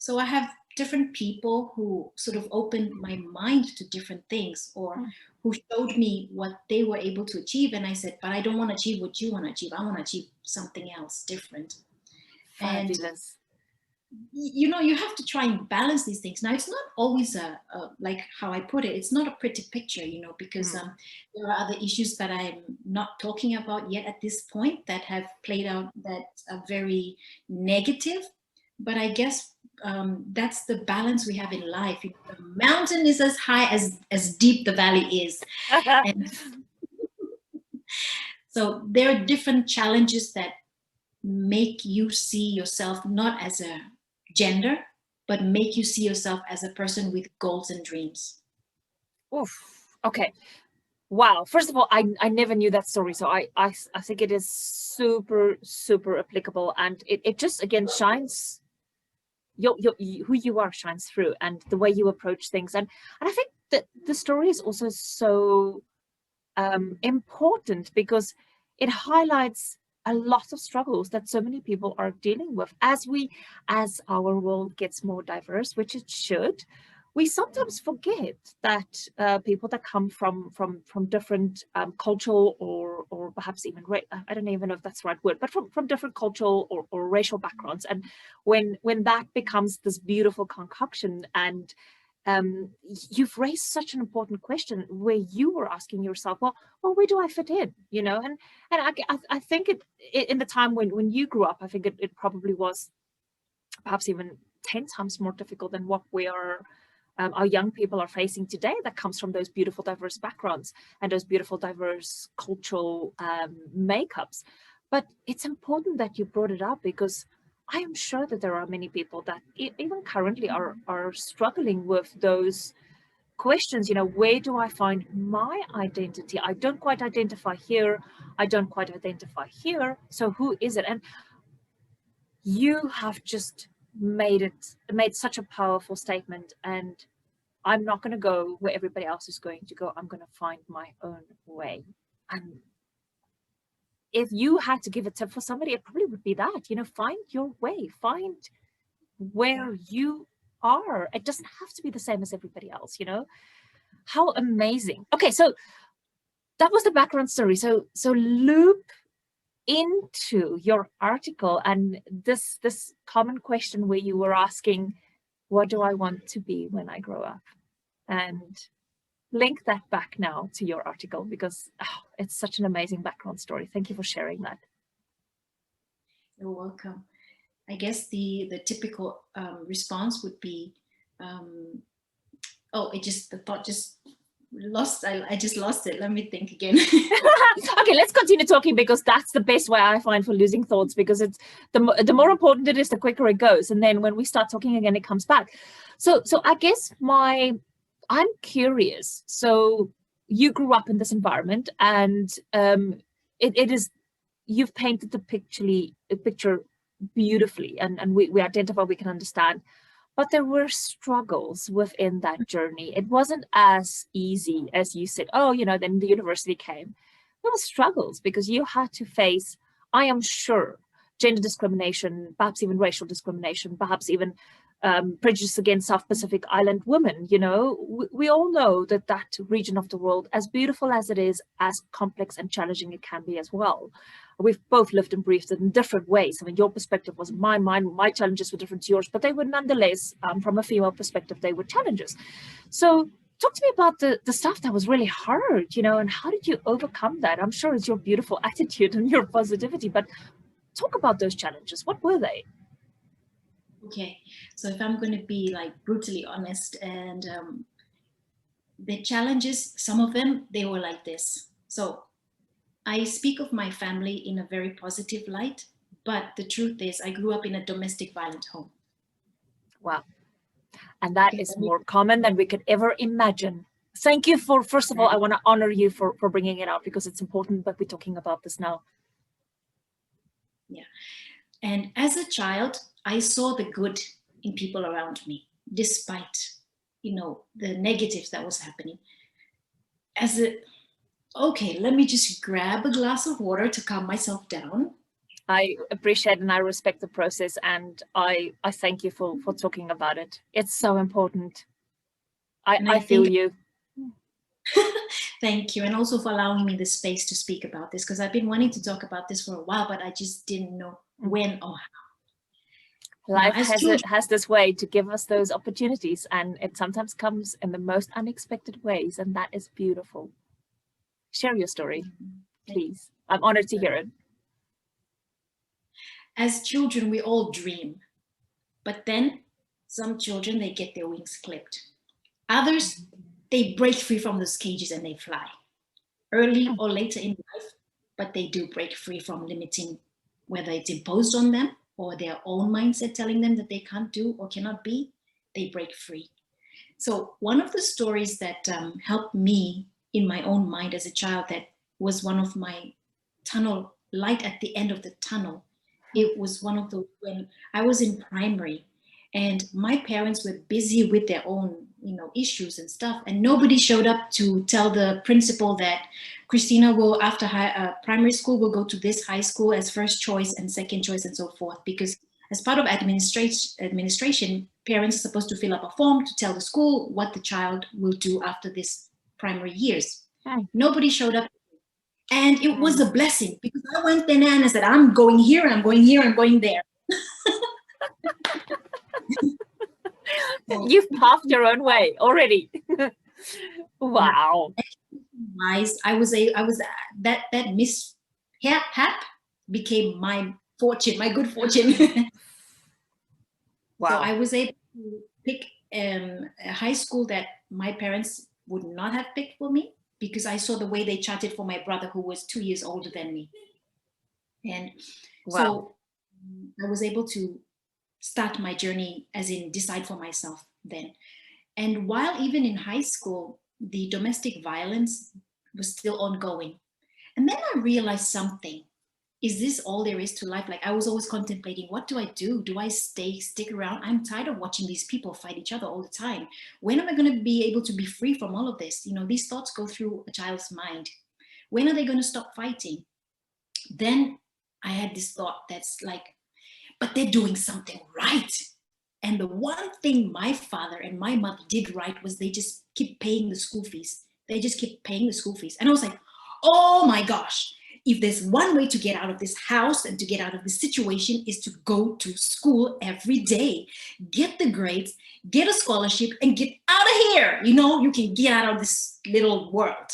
So I have different people who sort of opened my mind to different things, or who showed me what they were able to achieve. And I said, but I don't want to achieve what you want to achieve. I want to achieve something else different. Fabulous. And you have to try and balance these things. Now, it's not always like how I put it, it's not a pretty picture, because there are other issues that I'm not talking about yet at this point that have played out that are very negative. But I guess that's the balance we have in life. The mountain is as high as deep the valley is. And so there are different challenges that make you see yourself not as a gender, but make you see yourself as a person with goals and dreams. Oof. Okay. Wow. First of all, I never knew that story. So I think it is super, super applicable. And it just, again, shines, who you are shines through, and the way you approach things. And I think that the story is also so important because it highlights a lot of struggles that so many people are dealing with as our world gets more diverse, which it should. We sometimes forget that people that come from different cultural or perhaps even I don't even know if that's the right word, but from different cultural or racial backgrounds, and when that becomes this beautiful concoction, and you've raised such an important question where you were asking yourself, well, where do I fit in? And I think in the time when you grew up, I think it probably was perhaps even 10 times more difficult than what our young people are facing today, that comes from those beautiful diverse backgrounds and those beautiful diverse cultural makeups. But it's important that you brought it up, because I am sure that there are many people that even currently are struggling with those questions. Where do I find my identity? I don't quite identify here. I don't quite identify here. So who is it? And you have just made such a powerful statement. And I'm not going to go where everybody else is going to go. I'm going to find my own way. And if you had to give a tip for somebody, it probably would be that, find your way, find where you are. It doesn't have to be the same as everybody else, How amazing. Okay, so that was the background story. So loop into your article and this common question where you were asking, what do I want to be when I grow up? And link that back now to your article, because it's such an amazing background story. Thank you for sharing that. You're welcome. I guess the typical response would be, the thought just lost. I just lost it. Let me think again. Okay, let's continue talking, because that's the best way I find for losing thoughts, because it's the more important it is, the quicker it goes. And then when we start talking again, it comes back. So I guess I'm curious. So you grew up in this environment, and it is, you've painted the picture beautifully, and we identify, we can understand. But there were struggles within that journey. It wasn't as easy as you said, then the university came. There were struggles because you had to face, I am sure, gender discrimination, perhaps even racial discrimination, perhaps even prejudice against South Pacific Island women. We all know that region of the world, as beautiful as it is, as complex and challenging it can be as well. We've both lived and breathed it in different ways. I mean, your perspective was mine, my challenges were different to yours, but they were nonetheless, from a female perspective, they were challenges. So talk to me about the stuff that was really hard, and how did you overcome that? I'm sure it's your beautiful attitude and your positivity, but talk about those challenges. What were they? Okay, so if I'm going to be like brutally honest, and the challenges, some of them, they were like this. So I speak of my family in a very positive light, but the truth is I grew up in a domestic violent home. Wow. And that is more common than we could ever imagine. Thank you for, first of all, I want to honor you for bringing it out, because it's important that we're talking about this now. Yeah. And as a child, I saw the good in people around me, despite, the negatives that was happening. Okay, let me just grab a glass of water to calm myself down. I appreciate and I respect the process, and I thank you for talking about it. It's so important. I feel you. Thank you. And also for allowing me the space to speak about this, because I've been wanting to talk about this for a while, but I just didn't know when or how. Life has this way to give us those opportunities, and it sometimes comes in the most unexpected ways, and that is beautiful. Share your story, please. I'm honored to hear it. As children, we all dream, but then some children, they get their wings clipped. Others, they break free from those cages and they fly. Early or later in life, but they do break free from limiting, whether it's imposed on them or their own mindset telling them that they can't do or cannot be, they break free. So one of the stories that helped me in my own mind as a child, that was one of my tunnel, light at the end of the tunnel. It was one of the, when I was in primary and my parents were busy with their own, issues and stuff. And nobody showed up to tell the principal that Christina will, after primary school, will go to this high school as first choice and second choice and so forth. Because as part of administration, parents are supposed to fill up a form to tell the school what the child will do after this primary years. Nobody showed up. And it was a blessing, because I went there and I said, I'm going here, I'm going here, I'm going there. You've paved your own way already. Wow. I was that mishap became my fortune, my good fortune. Wow. So I was able to pick a high school that my parents would not have picked for me, because I saw the way they charted for my brother, who was 2 years older than me. And so I was able to start my journey, as in decide for myself then. And while even in high school, the domestic violence was still ongoing. And then I realized something. Is this all there is to life? Like, I was always contemplating, what do I do? Do I stick around? I'm tired of watching these people fight each other all the time. When am I going to be able to be free from all of this? These thoughts go through a child's mind. When are they going to stop fighting? Then I had this thought that's like, but they're doing something right. And the one thing my father and my mother did right was they just keep paying the school fees. They just keep paying the school fees. And I was like, oh my gosh, if there's one way to get out of this house and to get out of this situation, is to go to school every day, get the grades, get a scholarship, and get out of here. You can get out of this little world.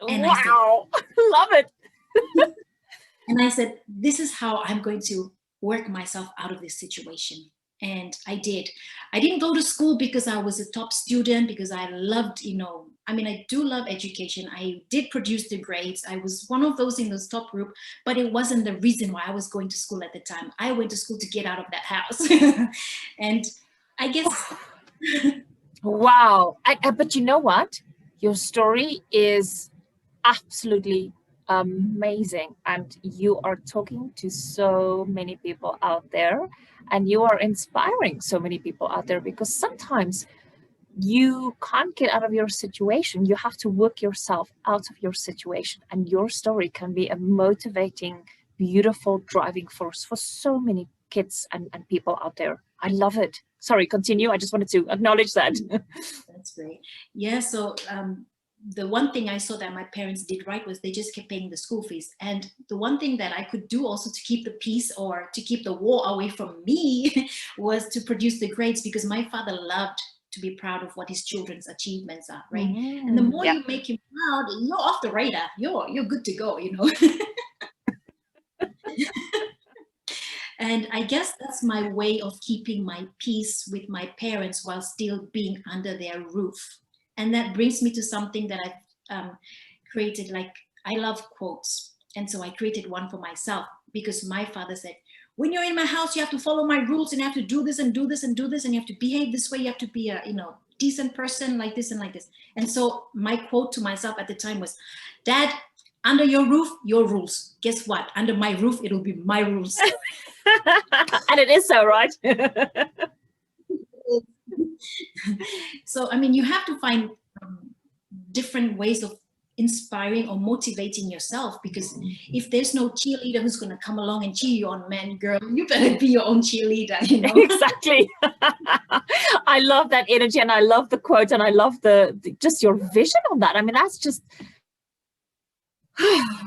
And wow, I said, love it. And I said, this is how I'm going to work myself out of this situation. And I did. I didn't go to school because I was a top student, because I loved, I do love education. I did produce the grades. I was one of those in the top group, but it wasn't the reason why I was going to school at the time. I went to school to get out of that house. And I guess. Wow. But you know what? Your story is absolutely amazing, and you are talking to so many people out there, and you are inspiring so many people out there, because sometimes you can't get out of your situation. You have to work yourself out of your situation, and your story can be a motivating, beautiful driving force for so many kids and people out there. I love it. Sorry, continue. I just wanted to acknowledge that. That's great. Yeah, so the one thing I saw that my parents did right was they just kept paying the school fees. And the one thing that I could do also to keep the peace, or to keep the war away from me, was to produce the grades, because my father loved to be proud of what his children's achievements are, right? And the more you make him proud, you're off the radar. You're good to go, And I guess that's my way of keeping my peace with my parents while still being under their roof. And that brings me to something that I've created. Like, I love quotes. And so I created one for myself, because my father said, when you're in my house, you have to follow my rules, and you have to do this and do this and do this, and you have to behave this way. You have to be a, decent person, like this and like this. And so my quote to myself at the time was, Dad, under your roof, your rules. Guess what? Under my roof, it'll be my rules. And it is so, right? So, you have to find different ways of inspiring or motivating yourself, because if there's no cheerleader who's going to come along and cheer you on, man, girl, you better be your own cheerleader, you know. Exactly. I love that energy, and I love the quote, and I love just your vision on that. I mean, that's just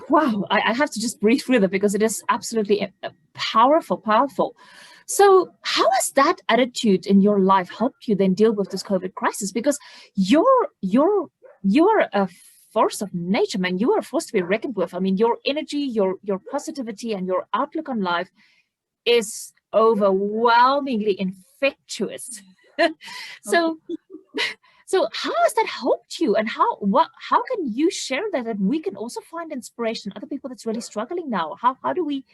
wow. I have to just breathe through that, because it is absolutely powerful. So how has that attitude in your life helped you then deal with this COVID crisis? Because you're a force of nature, man. You are a force to be reckoned with. I mean, your energy, your positivity, and your outlook on life is overwhelmingly infectious. So how has that helped you, and how can you share that we can also find inspiration in other people that's really struggling now? How do we,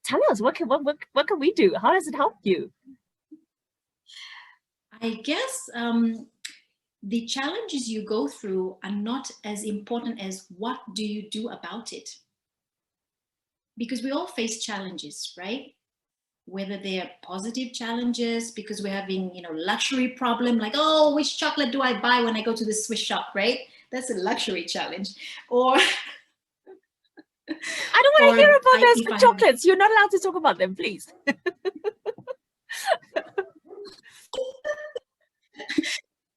tell us, what can we do? How does it help you? I guess the challenges you go through are not as important as what do you do about it. Because we all face challenges, right? Whether they're positive challenges because we're having, luxury problem, like, oh, which chocolate do I buy when I go to the Swiss shop, right? That's a luxury challenge. Or I don't want to hear about those chocolates. You're not allowed to talk about them, please.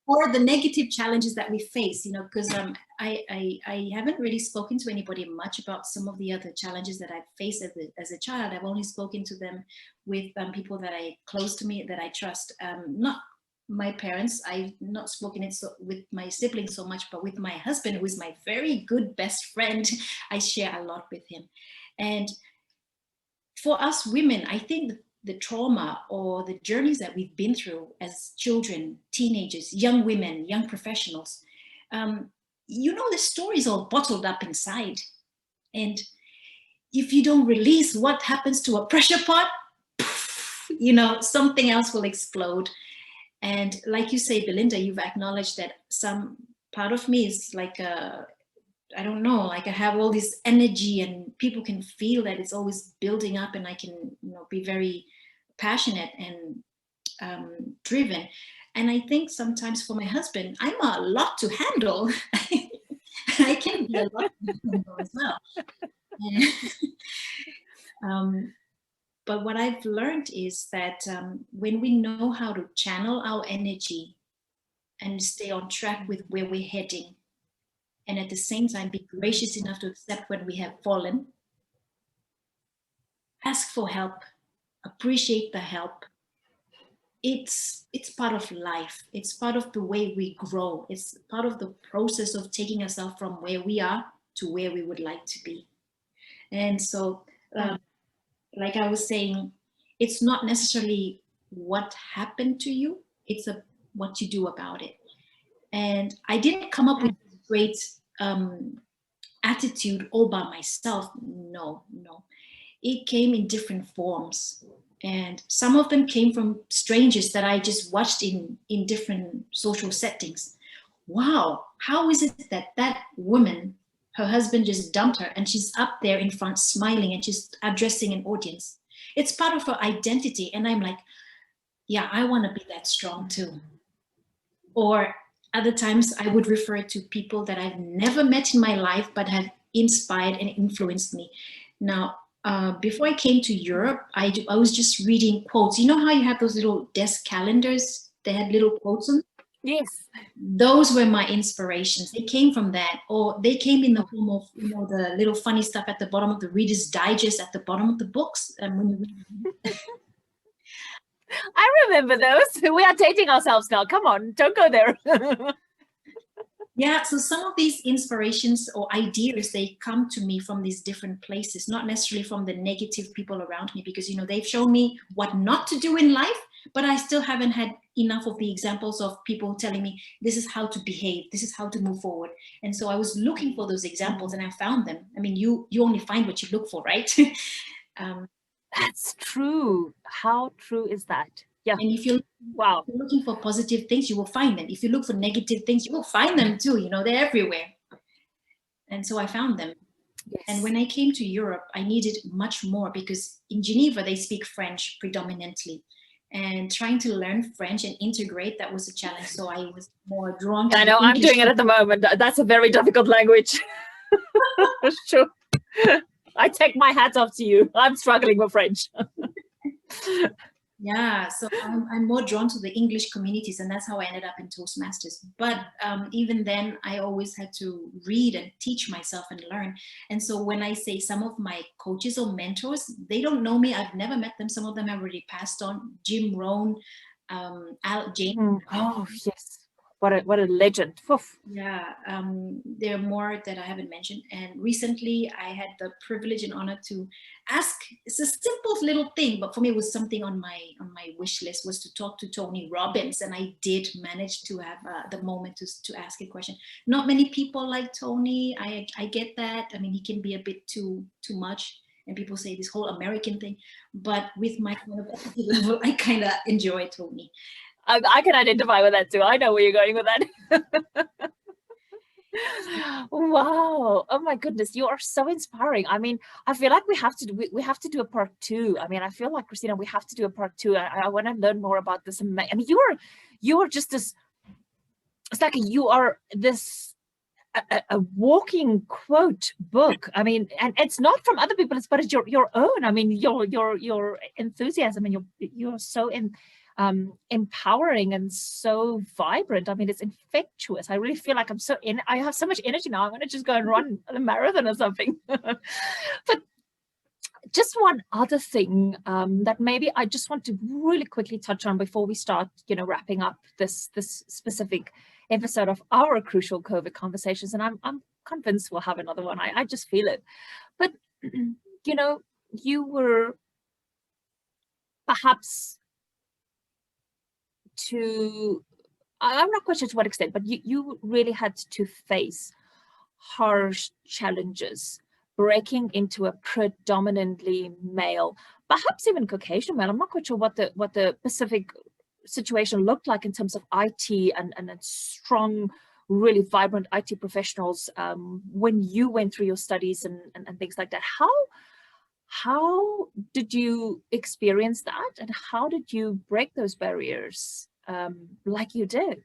Or the negative challenges that we face, because I haven't really spoken to anybody much about some of the other challenges that I've faced as a child. I've only spoken to them with people that are close to me, that I trust. Not my parents. I've not spoken it with my siblings so much, but with my husband, who is my very good best friend. I share a lot with him. And for us women, I think the trauma or the journeys that we've been through as children, teenagers, young women, young professionals, the story is all bottled up inside. And if you don't release, what happens to a pressure pot? Something else will explode. And like you say, Belinda, you've acknowledged that some part of me is like I don't know, like I have all this energy, and people can feel that it's always building up, and I can, be very passionate and driven. And I think sometimes for my husband, I'm a lot to handle. I can be a lot to handle as well. But what I've learned is that when we know how to channel our energy and stay on track with where we're heading, and at the same time be gracious enough to accept when we have fallen, ask for help, appreciate the help. It's part of life. It's part of the way we grow. It's part of the process of taking ourselves from where we are to where we would like to be. And so, like I was saying, it's not necessarily what happened to you, it's what you do about it. And I didn't come up with great attitude all by myself. No. It came in different forms. And some of them came from strangers that I just watched in different social settings. Wow, how is it that woman, her husband just dumped her, and she's up there in front smiling and she's addressing an audience? It's part of her identity. And I'm like, yeah, I want to be that strong too. Or other times I would refer to people that I've never met in my life, but have inspired and influenced me. Now, before I came to Europe, I was just reading quotes. You know how you have those little desk calendars? They had little quotes on them? Yes. Those were my inspirations. They came from that, or they came in the form of, the little funny stuff at the bottom of the Reader's Digest, at the bottom of the books. I remember those. We are dating ourselves now. Come on, don't go there. Yeah, so some of these inspirations or ideas, they come to me from these different places, not necessarily from the negative people around me, because, they've shown me what not to do in life, but I still haven't had enough of the examples of people telling me, this is how to behave, this is how to move forward. And so I was looking for those examples, and I found them. I mean, you only find what you look for, right? That's true. How true is that? Yeah. And if you're looking for positive things, you will find them. If you look for negative things, you will find them too. They're everywhere. And so I found them. Yes. And when I came to Europe, I needed much more, because in Geneva, they speak French predominantly. and trying to learn French and integrate, that was a challenge. So I was more drawn to I know, I'm doing it at the moment. That's a very difficult language. Sure. I take my hat off to you. I'm struggling with French. Yeah, so I'm more drawn to the English communities, and that's how I ended up in Toastmasters. But even then, I always had to read and teach myself and learn. And so when I say some of my coaches or mentors, they don't know me. I've never met them. Some of them have already passed on. Jim Rohn, Jane. Oh, yes. What a legend. Oof. Yeah, there are more that I haven't mentioned. And recently I had the privilege and honor to ask, it's a simple little thing, but for me it was something on my wish list, was to talk to Tony Robbins. And I did manage to have the moment to ask a question. Not many people like Tony. I get that. I mean, he can be a bit too much. And people say this whole American thing, but with my kind of energy level, I kind of enjoy Tony. I can identify with that too. I know where you're going with that. Wow. Oh my goodness. You are so inspiring. I mean, I feel like we have to do a part 2. I mean, I feel like, Christina, we have to do a part 2. I want to learn more about this. I mean, you are just this, it's like you are this a walking quote book. I mean, and it's not from other people, but it's your own. I mean, your enthusiasm, and you're so empowering and so vibrant. I mean, it's infectious. I really feel like I have so much energy now. I'm going to just go and run a marathon or something. But just one other thing that maybe I just want to really quickly touch on before we start, wrapping up this specific episode of our Crucial COVID Conversations. And I'm convinced we'll have another one. I just feel it. But, you were perhaps I'm not quite sure to what extent, but you really had to face harsh challenges breaking into a predominantly male, perhaps even Caucasian male. I'm not quite sure what the specific situation looked like in terms of IT and strong, really vibrant IT professionals when you went through your studies and things like that. How did you experience that, and how did you break those barriers like you did?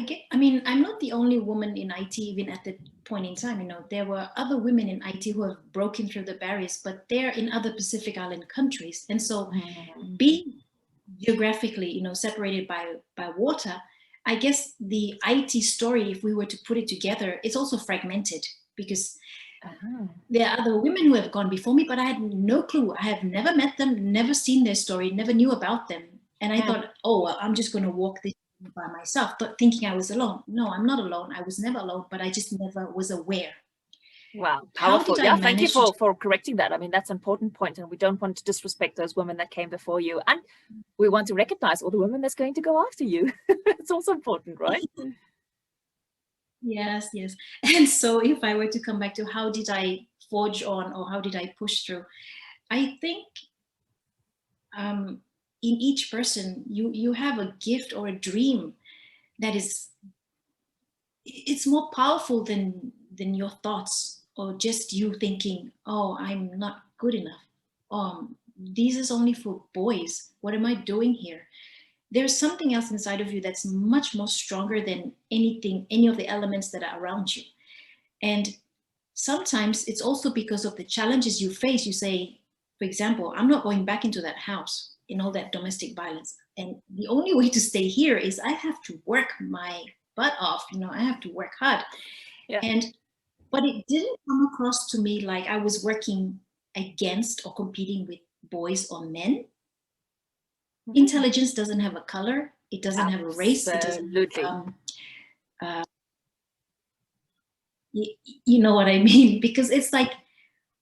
Okay. I mean, I'm not the only woman in IT, even at that point in time. There were other women in IT who have broken through the barriers, but they're in other Pacific Island countries. And so being geographically, separated by water, I guess the IT story, if we were to put it together, it's also fragmented, because there are other women who have gone before me, but I had no clue. I have never met them, never seen their story, never knew about them. And I thought, oh, well, I'm just going to walk this by myself, thinking I was alone. No, I'm not alone. I was never alone, but I just never was aware. Wow, powerful. Yeah, thank you for correcting that. I mean, that's an important point, and we don't want to disrespect those women that came before you, and we want to recognize all the women that's going to go after you. It's also important, right? Yes. And so if I were to come back to how did I forge on, or how did I push through, I think in each person, you have a gift or a dream that it's more powerful than your thoughts, or just you thinking, oh, I'm not good enough. This is only for boys. What am I doing here? There's something else inside of you that's much more stronger than any of the elements that are around you. And sometimes it's also because of the challenges you face. You say, for example, I'm not going back into that house in all that domestic violence. And the only way to stay here is I have to work my butt off. I have to work hard. Yeah. But it didn't come across to me like I was working against or competing with boys or men. Mm-hmm. Intelligence doesn't have a color. It doesn't have a race. Absolutely. You know what I mean? Because it's like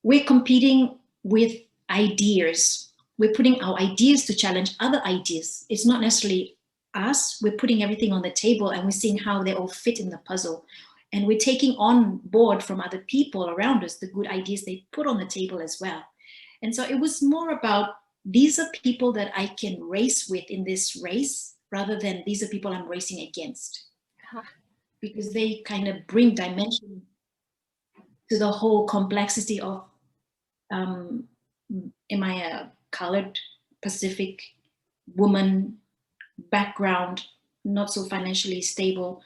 we're competing with ideas. We're putting our ideas to challenge other ideas. It's not necessarily us. We're putting everything on the table, and we're seeing how they all fit in the puzzle. And we're taking on board from other people around us the good ideas they put on the table as well. And so it was more about, these are people that I can race with in this race, rather than these are people I'm racing against. Because they kind of bring dimension to the whole complexity of Am I a colored Pacific woman, background, not so financially stable,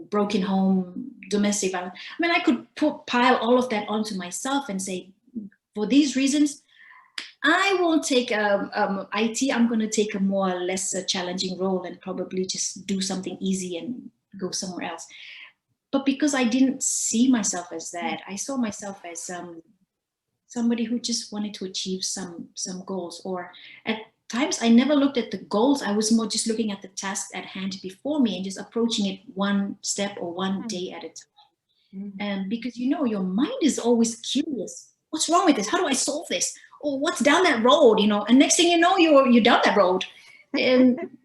broken home, domestic violence? I mean, I could pile all of that onto myself and say, for these reasons, I won't take IT. I'm going to take a more or less challenging role and probably just do something easy and go somewhere else. But because I didn't see myself as that, I saw myself as somebody who just wanted to achieve some goals. Or at times, I never looked at the goals. I was more just looking at the task at hand before me and just approaching it one step or one day at a time. And because your mind is always curious. What's wrong with this? How do I solve this? Or what's down that road? And next thing you know, you're down that road. And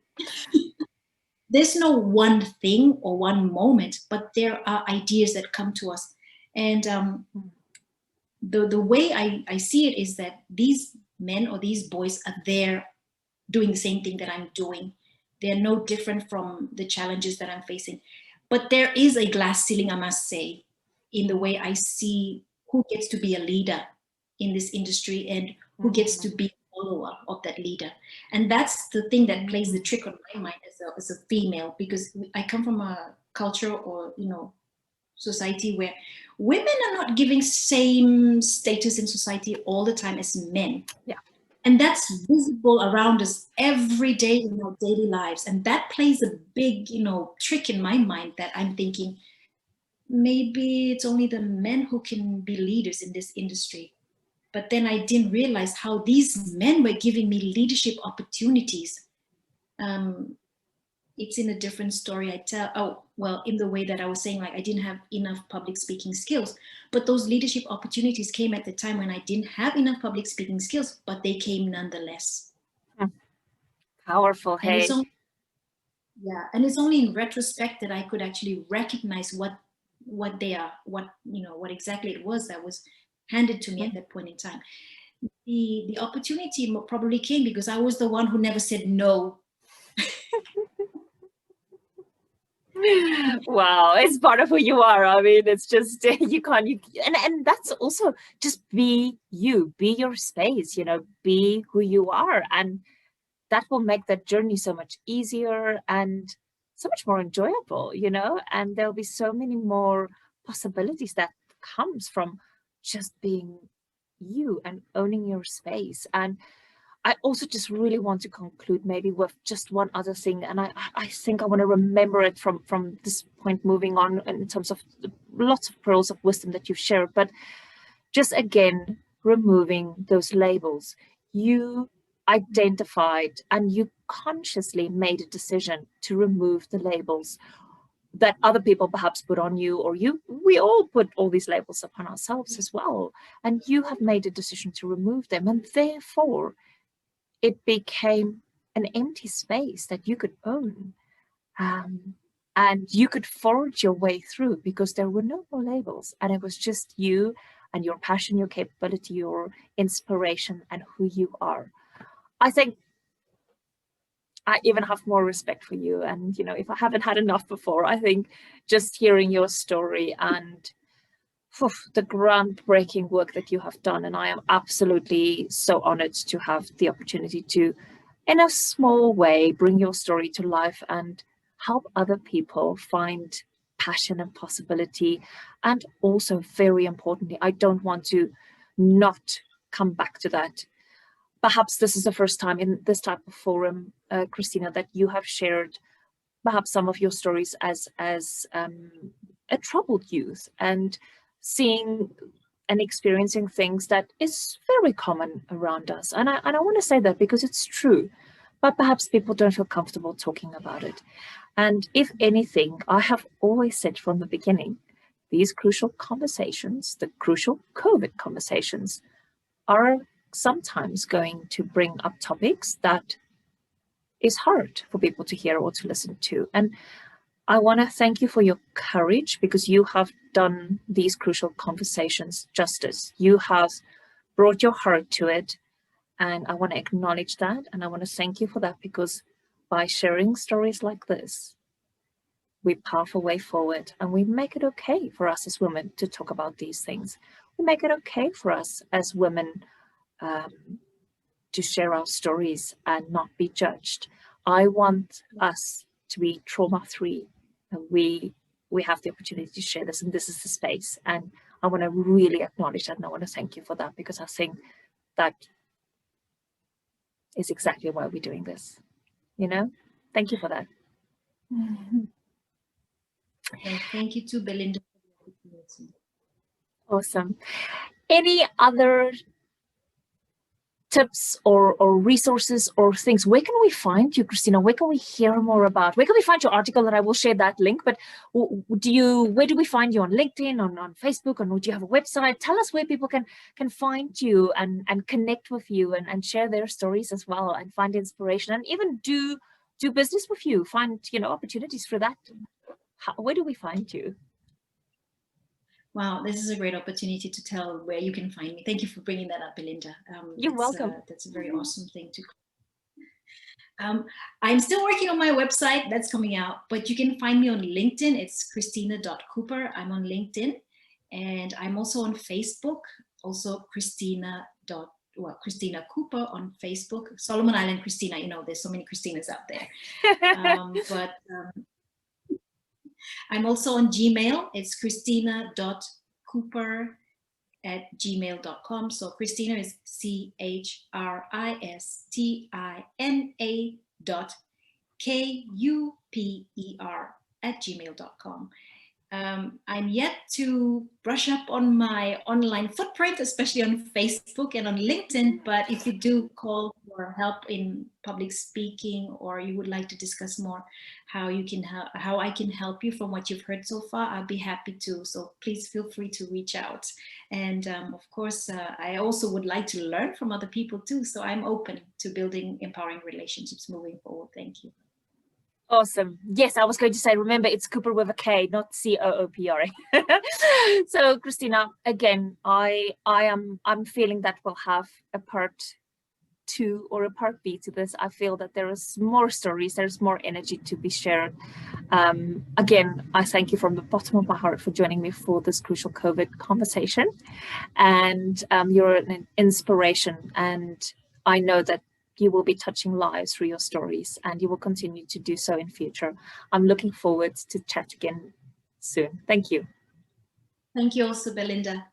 there's no one thing or one moment, but there are ideas that come to us. And the way I see it is that these men or these boys are there doing the same thing that I'm doing. They're no different from the challenges that I'm facing. But there is a glass ceiling, I must say, in the way I see who gets to be a leader in this industry and who gets to be a follower of that leader. And that's the thing that plays the trick on my mind as a female, because I come from a culture or, society where women are not giving same status in society all the time as men. Yeah. And that's visible around us every day in our daily lives. And that plays a big, trick in my mind that I'm thinking, maybe it's only the men who can be leaders in this industry. But then I didn't realize how these men were giving me leadership opportunities. It's in a different story I tell. In the way that I was saying, like I didn't have enough public speaking skills, but those leadership opportunities came at the time when I didn't have enough public speaking skills, but they came nonetheless. Powerful, hey. And it's only in retrospect that I could actually recognize what they are, what exactly it was that was handed to me at that point in time. The opportunity probably came because I was the one who never said no. Wow, it's part of who you are. I mean, it's just and that's also just be you, be your space, be who you are, and that will make that journey so much easier and so much more enjoyable, and there'll be so many more possibilities that comes from just being you and owning your space. And I also just really want to conclude maybe with just one other thing, and I think I want to remember it from this point moving on in terms of lots of pearls of wisdom that you've shared, but just again, removing those labels. You identified and you consciously made a decision to remove the labels that other people perhaps put on you, or we all put all these labels upon ourselves as well. And you have made a decision to remove them, and therefore it became an empty space that you could own. And you could forge your way through because there were no more labels. And it was just you and your passion, your capability, your inspiration, and who you are. I think I even have more respect for you. And, if I haven't had enough before, I think just hearing your story and the groundbreaking work that you have done. And I am absolutely so honored to have the opportunity to, in a small way, bring your story to life and help other people find passion and possibility. And also, very importantly, I don't want to not come back to that. Perhaps this is the first time in this type of forum, Christina, that you have shared perhaps some of your stories as a troubled youth, and seeing and experiencing things that is very common around us. And I want to say that because it's true, but perhaps people don't feel comfortable talking about it. And if anything, I have always said from the beginning, these crucial conversations, the crucial COVID conversations, are sometimes going to bring up topics that is hard for people to hear or to listen to. And I want to thank you for your courage, because you have done these crucial conversations justice. You have brought your heart to it, and I want to acknowledge that, and I want to thank you for that, because by sharing stories like this, we path a way forward and we make it okay for us as women to talk about these things. we make it okay for us as women to share our stories and not be judged. I want us to be trauma-free, and we have the opportunity to share this, and this is the space. And I want to really acknowledge that, and I want to thank you for that, because I think that is exactly why we're doing this. You know, thank you for that. Well, thank you to Belinda. Awesome. Any other tips or resources or things? Where can we find you, Christina? Where can we hear more about? Where can we find your article? And I will share that link. But where do we find you? On LinkedIn, on Facebook, or do you have a website? Tell us where people can find you and connect with you and share their stories as well, and find inspiration, and even do business with you. Find opportunities for that. Where do we find you? Wow, this is a great opportunity to tell where you can find me. Thank you for bringing that up, Belinda. You're welcome. That's a very awesome thing to. I'm still working on my website. That's coming out, but you can find me on LinkedIn. It's Christina.Kuper. I'm on LinkedIn, and I'm also on Facebook. Also Christina Kuper on Facebook. Solomon Island Christina. There's so many Christinas out there. I'm also on Gmail. It's christina.kuper@gmail.com. So Christina is CHRISTINA.KUPER@gmail.com. I'm yet to brush up on my online footprint, especially on Facebook and on LinkedIn. But if you do call for help in public speaking, or you would like to discuss more how I can help you from what you've heard so far, I'll be happy to. So please feel free to reach out. And of course, I also would like to learn from other people too. So I'm open to building empowering relationships moving forward. Thank you. Awesome. Yes, I was going to say, remember, it's Kuper with a K, not COOPRA. So Christina, again, I'm feeling that we'll have a part 2 or a part B to this. I feel that there is more stories, there's more energy to be shared. Again, I thank you from the bottom of my heart for joining me for this crucial COVID conversation. And you're an inspiration, and I know that you will be touching lives through your stories, and you will continue to do so in future. I'm looking forward to chat again soon. Thank you. Thank you also, Belinda.